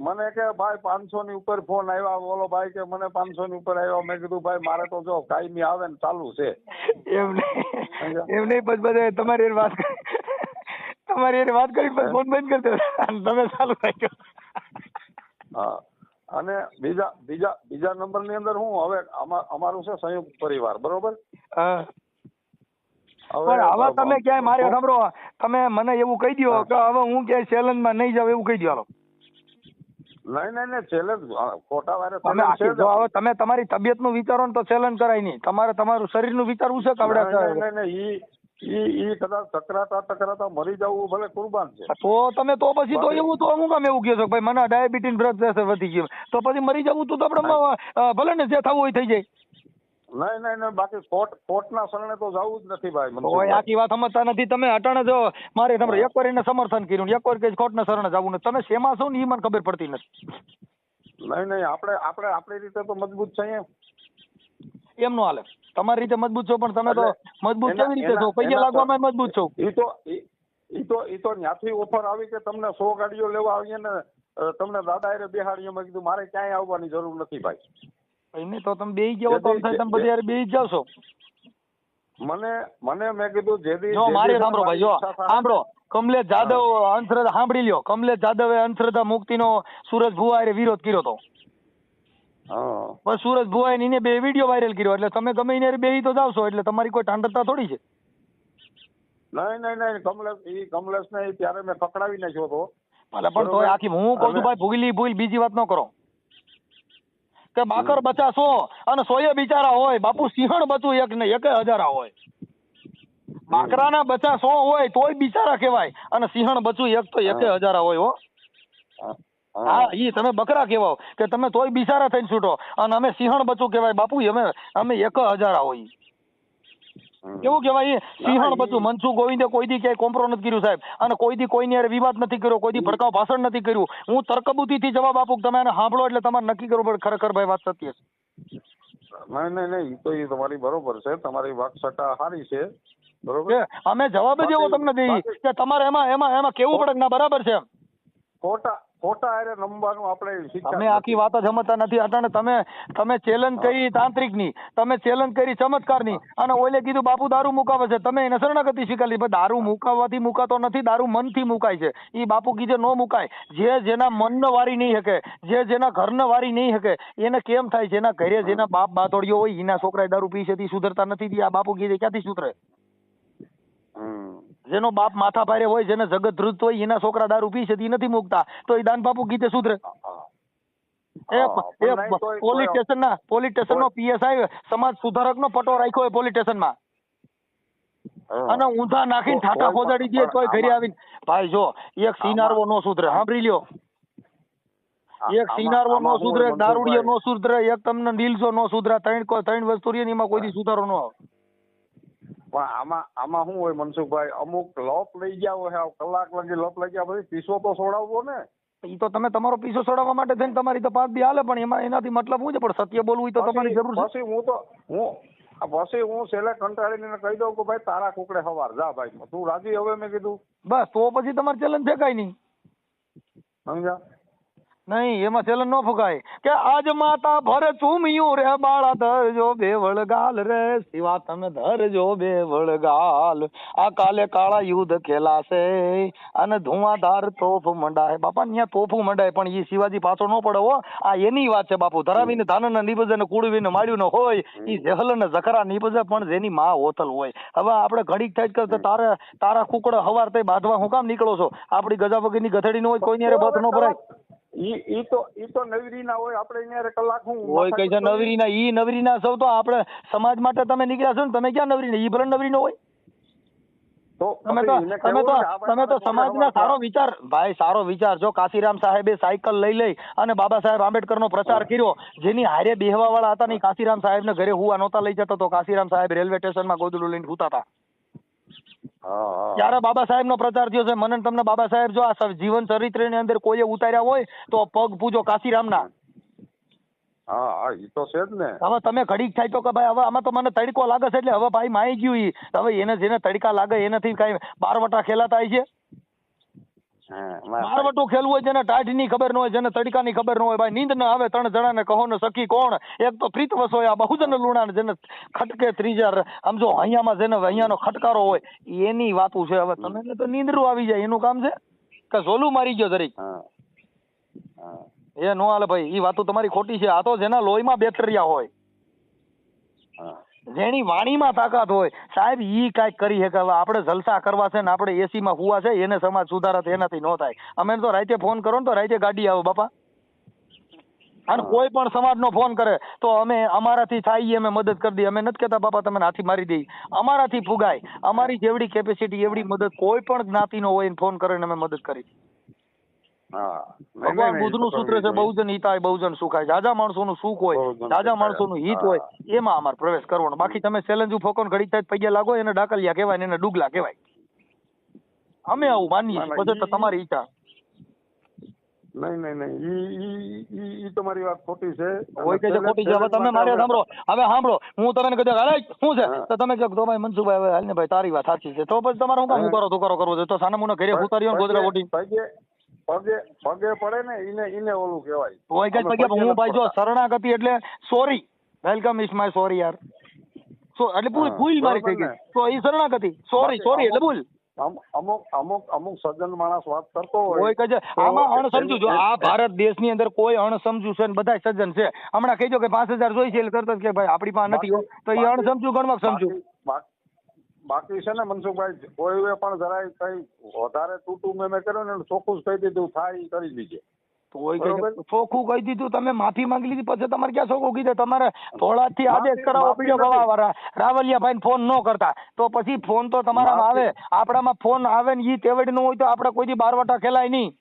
મને કે ભાઈ 500 ની ઉપર ફોન આવ્યા, બોલો ભાઈ કે મને 500 ની ઉપર આવ્યા. મેં કીધું ભાઈ મારે તો જો કાયમી આવે ને ચાલુ છે. એમ નહીં પછી બધા તમારી વાત કરી પછી ફોન બંધ કરી દો તમે ચાલુ રાખ્યો. હા અને બીજા નંબર ની અંદર હું હવે અમારું છે સંયુક્ત પરિવાર, બરોબર? હા પણ હવે તમે ક્યાંય મારે સાંભળો, તમે મને એવું કહી દો કે હવે હું ક્યાંય ચેલેન્જ માં નહીં જાવ એવું કહી દો. નહીં ચેલેન્જ ખોટા વારે હવે તમે તમારી તબિયત નું વિચારો ને તો ચેલેન્જ કરાય નહીં. તમારે તમારું શરીર નું વિચારવું છે કે આપણે ઈ કદાચ ટકરાતા મરી જવું ભલે કુરબાન છે. તો તમે તો પછી તો એવું તો હું કામ એવું કહો છો ભાઈ મને ડાયાબિટીસ બ્લડ પ્રેશર વધી ગયું તો પછી મરી જવું તો આપણે ભલે ને જે થવું હોય થઈ જાય. નહીં બાકી કોર્ટના શરણે તો જવું જ નથી ભાઈ. ઓય આખી વાત સમજતા નથી તમે. અટાણે જો મારે તમારે એક વાર એને સમર્થન કર્યું, એક વાર કે કોર્ટના શરણે જવું નથી. તમે શેમાં છો ને એ મને ખબર પડતી નથી. નહીં આપણે આપણી રીતે તો મજબૂત છીએ. એમ નો હાલે. તમારી રીતે મજબૂત છો પણ તમે તો મજબૂત કેવી રીતે છો? પૈસા લાગવામાં મજબૂત છો. ઈ તો ત્યાંથી ઓફર આવી કે તમને 100 ગાડીઓ લેવા આવીએ ને તમને દાદા એ બેહાડીએ. મેં કીધું મારે ક્યાંય આવવાની જરૂર નથી ભાઈ. નહીં તો તમે બેસી જાઓ તો તમે બધી યાર બેસી જાવ છો. મને મેં કીધું જેદી જો મારે સાંભળો ભાઈ, જો સાંભળો. કમલેશ જાદવ અંધશ્રદ્ધા સાંભળી લ્યો. કમલેશ જાદવે અંધશ્રદ્ધા મુક્તિનો સુરજ ભુવાએ વિરોધ કર્યો હતો. બસ સુરજ ભુવાએ એને બે વિડીયો વાયરલ કર્યો એટલે તમે ગમે એને બેહી તો જાવ છો એટલે તમારી કોઈ ટાંડરતા થોડી છે. નહીં કમલેશ ને ત્યારે મેં પકડાવી નાખ્યો હતો. પણ તો આખી હું કહું છું ભાઈ ભૂલ બીજી વાત ન કરો કે બાકર બચા 100 અને 100 બિચારા હોય. બાપુ સિંહણ બચું એક ને 1000 હોય. બાકરાના બચા 100 હોય તોય બિચારા કહેવાય અને સિંહણ બચું એક તો 1000 હોય. હો હા ઈ તમે બકરા કહેવાઓ કે તમે તોય બિચારા થઈને છૂટો અને અમે સિંહણ બચું કહેવાય. બાપુ અમે 1000 હોય. કેવું કહેવાય? સિંહણ બચું. મનસુખ ગોવિંદે કોઈ દી ક્યાંય કોમ્પ્રો નથી કર્યું સાહેબ, અને કોઈ દી કોઈની હારે વિવાદ નથી કર્યો, કોઈ દી ભડકાવ ભાષણ નથી કર્યું. હું તર્કબુદ્ધિથી જવાબ આપું, તમે એને સાંભળો એટલે તમારે નક્કી કરવું પડે ખરેખર ભાઈ વાત સત્ય છે. નહીં તો એ તમારી બરોબર છે, તમારી વાકસટા સારી છે, બરોબર. અમે જવાબ જ એવો તમને દઈએ કે તમારે એમાં કેવું પડે ના બરાબર છે. ખોટા હારે નમવાનું આપણે તમે આખી વાત જ સમજતા નથી. અટાણે તમે ચેલેન્જ કરી તાંત્રિકની, તમે ચેલેન્જ કરી ચમત્કારની, અને ઓલે કીધું બાપુ દારૂ મુકાવે છે. તમે એને શરણાગતિ સ્વીકારી. દારૂ મુકાવવાથી મુકાતો નથી, દારૂ મનથી મુકાય છે. એ બાપુ કીધે નો મુકાય. જેના મનને વારી નહીં શકે, જેના ઘરને વારી નહીં શકે એને કેમ થાય? જેના ઘરે જેના બાપ બાતોડિયો હોય એના છોકરા દારૂ પી છે સુધરતા નથી. આ બાપુ કીધે ક્યાંથી સુધરે? જેનો બાપ માથા ભારે હોય, જેને જગત ધ્રુત હોય એના છોકરા દારૂ પી છે નથી મુકતા તો એ દાન બાપુ ગીતે સુધરે? પોલીસ સ્ટેશન નો પીએસઆઈ સમાજ સુધારક નો પટો રાખ્યો હોય પોલીસ સ્ટેશન માં, અને ઊંધા નાખીને ઠાઠા ખોદાડી દે તોય ઘરે આવીને ભાઈ જો એક સિનારવો નો સુધરે. સાંભળી લ્યો, એક સિનારવો નો સુધરે, એક દારૂડિયો નો સુધરે, એક તમને નીલસો નો સુધરે. ત્રણ વસ્તુ રહી એમાં કોઈ સુધારો ન આવે. પણ આમાં શું હોય મનસુખભાઈ, અમુક લપ લઈ ગયા હોય, કલાક લગી લપ લઈ ગયા, પછી પીસો તો છોડાવવો ને. એ તો તમે તમારો પીસો છોડાવવા માટે થઈને તમારી તો 5 દી હાલે, પણ એનાથી મતલબ શું છે? પણ સત્ય બોલવું હોય તો તમારી જરૂર છે. પછી હું છેલ્લે કંટાળીને કહી દઉં કે ભાઈ તારા કુકડે સવાર જા ભાઈ, તું રાજી હવે? મેં કીધું બસ તો પછી તમારે ચેલેન્જ છે કઈ નહીં. સમજ્યા? નહીં એમાં ચેલન ન ફૂકાય કે આજ માતા ભર ચૂમ્યું રે બાળા ધરજો બેવળ ગાલ રે શિવા તમે ધરજો બેવળ ગાલ આ કાલે કાળા યુદ્ધ ખેલાશે અને ધુઆધાર તોફ મંડાય બાપા ત્યાં તોફું મંડાય પણ એ શિવાજી પાછો ન પડે હો આ એની વાત છે બાપુ ધરાવીને ધાનને નીપજે ને કુળવીને માળ્યું ન હોય ઈ જહલ ને જખરા નીપજે પણ જેની માં હોતલ હોય હવે આપણે ઘડીક થાય કે તારા કુકડા હવાર તે બાંધવા હું કામ નીકળો છો આપડી ગજા વગરની ગધેડી ન હોય કોઈની હારે બથ ન ભરાય ઈ તો નવરી ના હોય આપણે અહીંયા કલાક હું હોય કઈ છે નવરી ના સૌ તો આપણે સમાજ માટે તમે નીકળ્યા છો ને તમે ક્યાં નવરી ને ઈ ભલે નવરી ન હોય તમે તો સમાજના સારો વિચાર ભાઈ સારો વિચાર જો કાશીરામ સાહેબે સાયકલ લઈ અને બાબા સાહેબ આંબેડકરનો પ્રચાર કર્યો જેની હારે બેહવા વાળા હતા ને કાશીરામ સાહેબને ઘરે હુવા નહોતા લઈ જતા તો કાશીરામ સાહેબ રેલવે સ્ટેશનમાં ગોદડું લઈને હુતા હતા ત્યારે બાબા સાહેબ નો પ્રચાર થયો છે મને તમને બાબા સાહેબ જો આ જીવન ચરિત્ર ની અંદર કોઈએ ઉતાર્યા હોય તો પગ પૂજો કાશીરામ ના હા ઈ તો છે જ ને હવે તમે ઘડીક થાય તો કે ભાઈ હવે આમાં તો મને તડકો લાગે છે એટલે હવે ભાઈ માઈ ગયું ઈ હવે એને જેને તડકા લાગે એનાથી કઈ બારવટા ખેલાતા છે બારવટું ખેલવું હોય જેને ટાઢ ની ખબર ન હોય જેને તડકા ની ખબર ન હોય ભાઈ નીંદ ના આવે 3 જણા ને કહો ને સખી કોણ એક તો પ્રીત વસો આ બહુજન લુણા ને જેને ખટકે ત્રીજા આમ જો અહીંયામાં જેને અહીંયાનો ખટકારો હોય એની વાતું છે હવે તમે તો નીંદરું આવી જાય એનું કામ છે કે ઝોલું મારી ગયો જરીક એ નો હાલે ભાઈ ઈ વાતો તમારી ખોટી છે આ તો જેના લોહીમાં બેક્ટેરિયા હોય જેની વાણીમાં તાકાત હોય સાહેબ ઈ કાંઈક કરી શકે હવે આપણે જલસા કરવા છે ને આપણે એસીમાં હુવા છે એને સમાજ સુધારા એનાથી ન થાય અમે તો રાતે ફોન કરો ને તો રાતે ગાડી આવે બાપા અને કોઈ પણ સમાજનો ફોન કરે તો અમે અમારાથી થાય અમે મદદ કરી દઈએ અમે નથી કહેતા બાપા તમે હાથી મારી દઈએ અમારાથી ફુગાય અમારી જેવડી કેપેસિટી એવડી મદદ કોઈ પણ જ્ઞાતિનો હોય ફોન કરીને અમે મદદ કરી ભગવાન બુદ્ધનું સૂત્ર છે બહુજન હિતાય બહુજન સુખાય જાજા માણસોનું સુખ હોય જાજા માણસોનું હિત હોય એમાં અમારે પ્રવેશ કરવાનો બાકી તમે ચેલેન્જ ફોકોન ઘડીક થાય પૈયા લાગો એને ડાકલિયા કહેવાય ને એને ડુગલા કહેવાય અમે આવું માનીએ પછી તો તમારી ઈચ્છા નહીં ઈ તમારી વાત ખોટી છે કોઈ કે ખોટી છે હવે તમે મારે સાંભળો હું તમને કહી દઉં અરે શું છે તો તમે કહો તો ભાઈ મનસુભાઈ હવે હાલ ને ભાઈ તારી વાત સાચી છે તો પછી તમારે હું કામ કરવો છે તો સાનામુના ઘરે ઉતાર્યો ગોદરા ઓટી પગે પડે ને ઈને ઓલું કહેવાય હોય કે પગે હું ભાઈ જો શરણાગતિ એટલે sorry welcome is my sorry યાર એટલે ભૂલ મારી થઈ ગઈ તો ઈ શરણાગતિ સોરી એટલે ભૂલ અમુક સજ્જન માણસ વાત કરતો હોય કે આમાં અણસમજુ જો આ ભારત દેશની અંદર કોઈ અણસમજુ છે ને બધા સજ્જન છે હમણાં કહેજો કે 5000 જોઈ છે એટલે તરત જ કે ભાઈ આપણી પાસે નથી તો એ અણસમજુ ગણવા સમજુ બાકી છે ને મનસુખભાઈ કોઈ પણ જરાય કઈ વધારે તૂટું મેં કર્યું ને ચોખ્ખું કહી દીધું થાય ઈ કરી દીજે ચોખ્ખું કહી દીધું તમે માફી માંગી લીધી પછી તમારે ક્યાં ચોખ્ખું કીધું તમારે થોડાથી આદેશ કરાવો બીજો ગવા વાળા રાવલિયા ભાઈ ફોન ન કરતા તો પછી ફોન તો તમારામાં આવે આપણામાં ફોન આવે ને ઈ તેવડ નું હોય તો આપણે કોઈ દી બારવટા ખેલાય નહીં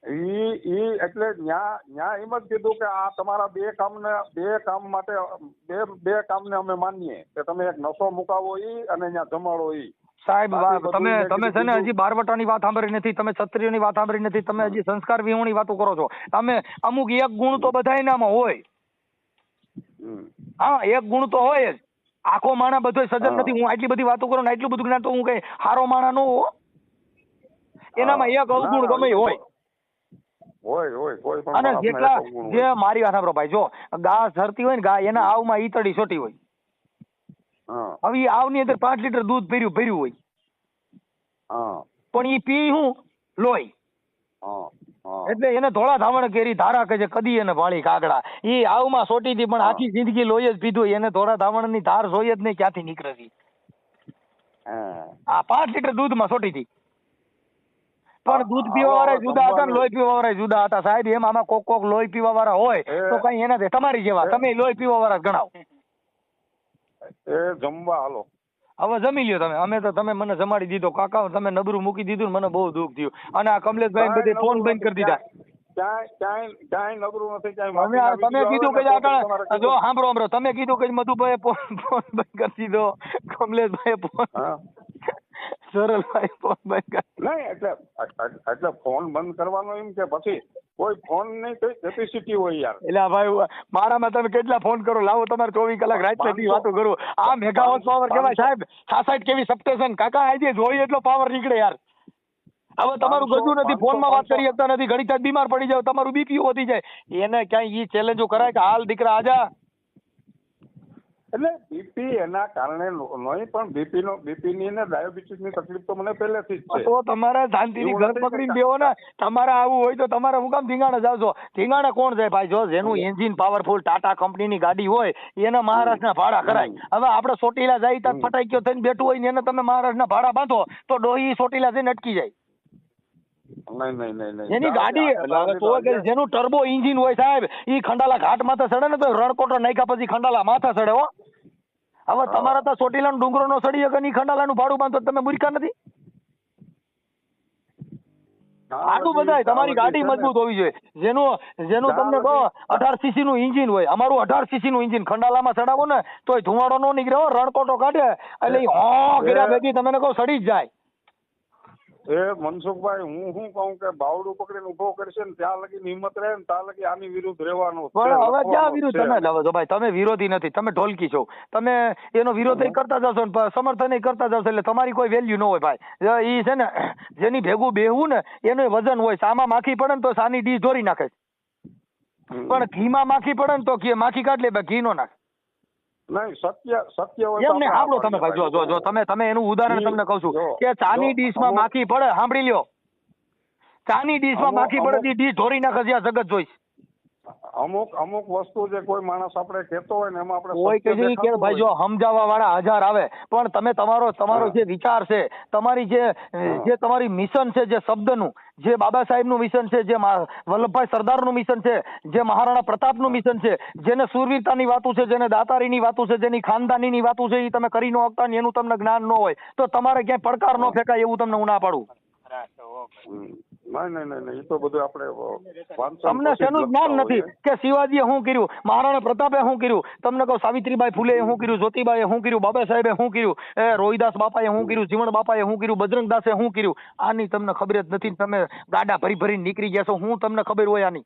ઈ એટલે ન્યા એમ જ કીધું કે આ તમારા બે કામ માટે બે કામને અમે માનીએ કે તમે એક નશો મુકાવો ઈ અને ન્યા જમાડો ઈ સાહેબ તમે છે ને હજી બારવટાની વાત સાંભળી નથી તમે ક્ષત્રિયોની વાત સાંભળી નથી તમે હજી સંસ્કાર વિહોણી વાતો કરો છો તમે અમુક એક ગુણ તો બધાયનામાં હોય હા એક ગુણ તો હોય જ આખો માણા બધો સજ્જન નથી હું આટલી બધી વાતો કરું ને આટલું બધું જ્ઞાન તો હું કઈ હારો માણા નો હો એનામાં એક અવગુણ ગમે હોય કોઈ અને જેટલા જે મારી વાત સાંભળો ભાઈ જો ગા ધરતી હોય ને ગા એના આવમાં ઈતળી સોટી હોય હવે એ આવની અંદર 5 લીટર દૂધ ભર્યું હોય પણ એ પી હું લોહી એટલે એને ધોળા ધાવણ કરી ધારા કે કદી એને ભાળી કાગડા એ આવમાં સોટી હતી પણ આખી જિંદગી લોહી જ પીધું એને ધોળા ધાવણ ની ધાર જોઈએ જ નહીં ક્યાંથી નીકળે છે આ 5 લીટર દૂધમાં સોટી હતી પણ દૂધ પીવા વાળા જુદા હતા ને લોહી પીવા વાળા જુદા હતા સાહેબ એમ આમાં કોક લોહી પીવા વાળા હોય તો કઈ એના તમારી જેવા તમે લોહી પીવા વાળા ગણાવો એ જમવા હાલો હવે જમી લ્યો તમે અમે તો તમે મને જમાડી દીધો કાકા તમે નબરું મૂકી દીધું ને મને બહુ દુઃખ થયું અને આ કમલેશભાઈ બધે ફોન બંધ કરી દીધા ક્યાંય નબરું નથી ક્યાંય તમે કીધું કે જો સાંભળો તમે કીધું કે મધુભાઈ ફોન બંધ કરી દીધો કમલેશભાઈ ફોન સરળભાઈ ફોન બંધ કરી નહીં એટલે ફોન બંધ કરવાનો એમ કે પછી કોઈ ફોન ની કઈ કેપેસિટી હોય યાર એટલે ભાઈ મારામાં તમે કેટલા ફોન કરો લાવો તમારે 24 કલાક રાત સુધી વાતો કરો આ મેગાવોટ પાવર કેવાય સાહેબ 66 કેવી સબસ્ટેશન કાકા આજે જોઈએ એટલો પાવર નીકળે યાર હવે તમારું 500, ગજું નથી, ફોનમાં વાત કરી શકતા નથી, ઘડી કાંઈ બીમાર પડી જાવ, તમારું બીપી વધી જાય, એને ક્યાંય ઈ ચેલેન્જો કરાય કે હાલ દીકરા આજા? એટલે બીપી એના કારણે નહીં, પણ બીપી ની ને ડાયાબિટીસ ની તકલીફ તો મને પહેલેથી જ છે. તો તમારે શાંતિથી એવું ઘર નથી કે પકડીને બેહો ને. તમારે આવું હોય તો તમારે હું કામ ધીંગાણે જાવ છો? ધીંગાણે કોણ જાય ભાઈ? જો જેનું એન્જિન પાવરફુલ ટાટા કંપનીની ગાડી હોય એને મહારાષ્ટ્રના ભાડા કરાય. હવે આપણે ચોટીલા જાય ત્યાં ફટાક્યો થઈને બેઠું હોય ને એને તમે મહારાષ્ટ્રના ભાડા બાંધો તો ડોહી ચોટીલા જઈને અટકી જાય. નહીં. એની ગાડી જેનું ટર્બો એન્જિન હોય સાહેબ, ઈ ખંડાલા ઘાટ માથે ચડે ને તો રણકોટો નાખ્યા પછી ખંડાલા માથે ચડે હો. હવે તમારે તો ચોટીલા ડુંગરો નો ચડી શકે ને ખંડાલાનું ભાડું બાંધો, તમે મૂર્ખા નથી? આટલું બધાય તમારી ગાડી મજબૂત હોવી જોઈએ. જેનું તમને કહો 18 cc નું એન્જિન હોય, અમારું 18 cc નું એન્જિન ખંડાલામાં ચડાવો ને તોય ધુમાડો નો નીકળે હો, રણકોટો કાઢે એટલે હો કર્યા ભેગી તમને કહો સડી જ જાય. એ મનસુખભાઈ, હું શું કહું કે બાવડું પકડીને ઉભો કરશે ને ત્યાં લગી હિંમત રહે ને ત્યાં લગી આની વિરુદ્ધ રહેવાનું છે. પણ હવે ક્યાં વિરોધ? તમે જો ભાઈ, તમે વિરોધી નથી, તમે ઢોલકી છો, તમે એનો વિરોધ કરતા જશો ને સમર્થન કરતા જશો એટલે તમારી કોઈ વેલ્યુ ન હોય ભાઈ. ઈ છે ને જેની ભેગું બેહવું ને એનું વજન હોય. સામાં માખી પડે ને તો સાની ડી દોરી નાખે, પણ ઘીમાં માખી પડે ને તો માખી કાઢ લે, ઘી નો નાખે. નહીં, સત્ય હોય એમ નહીં, સાંભળો તમે ભાઈ, જો તમે એનું ઉદાહરણ તમને કહું છું કે ચાની ડીશમાં માખી પડે, સાંભળી લ્યો, ચાની ડીશમાં માખી પડે ડીશ ધોરી નાખે જ્યાં જગત જોઈશ. અમુક વસ્તુ જે કોઈ માણસ આપણે કહેતો હોય ને એમાં આપણે કોઈ કઈ કે ભાઈ જો સમજાવવા વાળા 1000 આવે, પણ તમે તમારો જે વિચાર છે, તમારી જે તમારી મિશન છે, જે શબ્દનું, જે બાબા સાહેબનું મિશન છે, જે વલ્લભભાઈ સરદારનું મિશન છે, જે મહારાણા પ્રતાપનું મિશન છે, જેને શૂરવીરતાની વાતો છે, જેને દાતારીની વાતો છે, જેની ખાનદાનીની વાતો છે, એ તમે કરી ન શકતા ને એનું તમને જ્ઞાન ન હોય તો તમારે ક્યાંય પડકાર ન ફેંકાય એવું તમને હું ના પાડું. નહીં, એ તો બધું આપણે તમને શેનું જ્ઞાન નથી કે શિવાજીએ શું કર્યું, મહારાણા પ્રતાપે શું કર્યું, તમને કહું સાવિત્રીબાઈ ફૂલેએ શું કર્યું, જ્યોતિબાઈએ શું કર્યું, બાબા સાહેબે શું કર્યું, રોહિદાસ બાપાએ શું કર્યું, જીવણ બાપાએ શું કર્યું, બજરંગદાસે શું કર્યું, આની તમને ખબર જ નથી. તમે ગાડા ભરીને નીકળી ગયા છો, હું તમને ખબર હોય આની?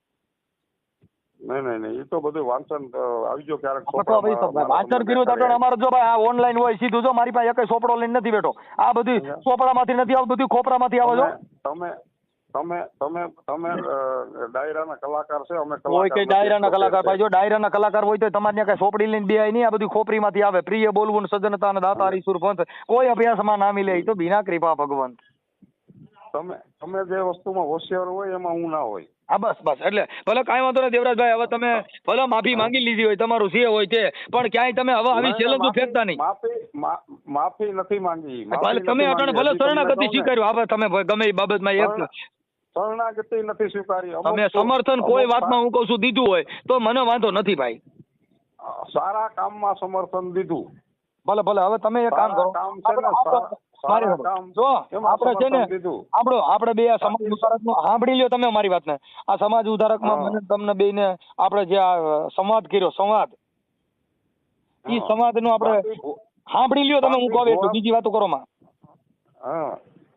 નહીં, એ તો બધું વાંચન આવી ગયો ક્યારેક. વાંચન કર્યું તો અમારે જો ભાઈ આ ઓનલાઈન હોય સીધું, જો મારી પાસે એક ચોપડો લઈને નથી બેઠો, આ બધું ચોપડામાંથી નથી આવતું, બધું ખોપરામાંથી આવે છો. તમે ડાયરાના કલાકાર છે, અમે કોઈ કઈ ડાયરાના કલાકાર ભાઈ, જો ડાયરાના કલાકાર હોય તો તમારે ત્યાં કઈ ચોપડી લઈને બે નહીં, આ બધું ખોપરીમાંથી આવે. પ્રિય બોલવું, સજ્જનતા અને દાતારી સુર પંથ, કોઈ અભ્યાસમાં ના મિલે, તો બિના કૃપા ભગવાન. તમે જે વસ્તુમાં હોશિયાર હોય એમાં હું ના હોય. હા બસ એટલે ભલે કાંઈ વાંધો નહીં દેવરાજભાઈ, હવે તમે ભલે માફી માંગી લીધી હોય, તમારું જે હોય તે, પણ ક્યાંય તમે હવે આવી ચેલેન્જ ફેંકતા નહીં. માફી નથી માંગી. ભલે તમે અટાણે ભલે શરણાગતિ સ્વીકાર્યું, હવે તમે ગમે એ બાબતમાં એક શરણાગતિ નથી સ્વીકારી. તમે સમર્થન કોઈ વાતમાં હું કહું છું દીધું હોય તો મને વાંધો નથી ભાઈ. સારા કામમાં સમર્થન દીધું. ભલે હવે તમે એક કામ કરો, આપણે છે ને આપણે બે આ સમાજ ઉધારકનો સાંભળી લ્યો તમે મારી વાતને. આ સમાજ ઉધારકમાં મને તમને બેને આપણે જે આ સંવાદ કર્યો, સંવાદ ઈ સંવાદનો આપણે સાંભળી લ્યો તમે. હું કહું એટલું, બીજી વાતો કરો માં.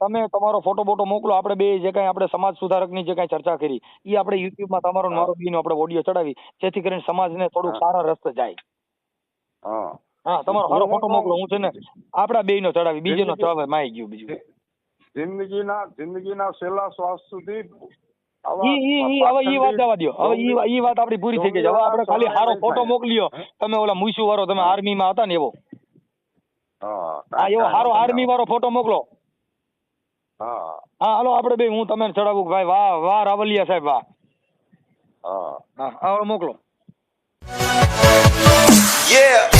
તમે તમારો ફોટો બોટો મોકલો, આપણે બે જે કાંઈ આપણે સમાજ સુધારકની જે કાંઈ ચર્ચા કરી એ આપણે યુટ્યુબમાં તમારો મારો બીનો આપણે ઓડિયો ચડાવી, જેથી કરીને સમાજને થોડુંક સારા રસ્તે જાય. હા, તમારો સારો ફોટો મોકલો, હું છે ને આપડા બે નો ચડાવી, બીજેનો ચડાવે માઈ ગયું. બીજું જિંદગીના છેલ્લા શ્વાસ સુધી ઈ વાત જવા દો. હવે ઈ વાત આપડી પૂરી થઈ ગઈ છે. હવે આપણે ખાલી સારો ફોટો મોકલ્યો, તમે ઓલા મુઈસુ વાળો, તમે આર્મી માં હતા ને એવો, હા એવો સારો આર્મી વાળો ફોટો મોકલો. હા હાલો આપણે બે હું તમે ચડાવું ભાઈ. વાહ રાવલિયા સાહેબ, વાહ. હા મોકલો. Yeah.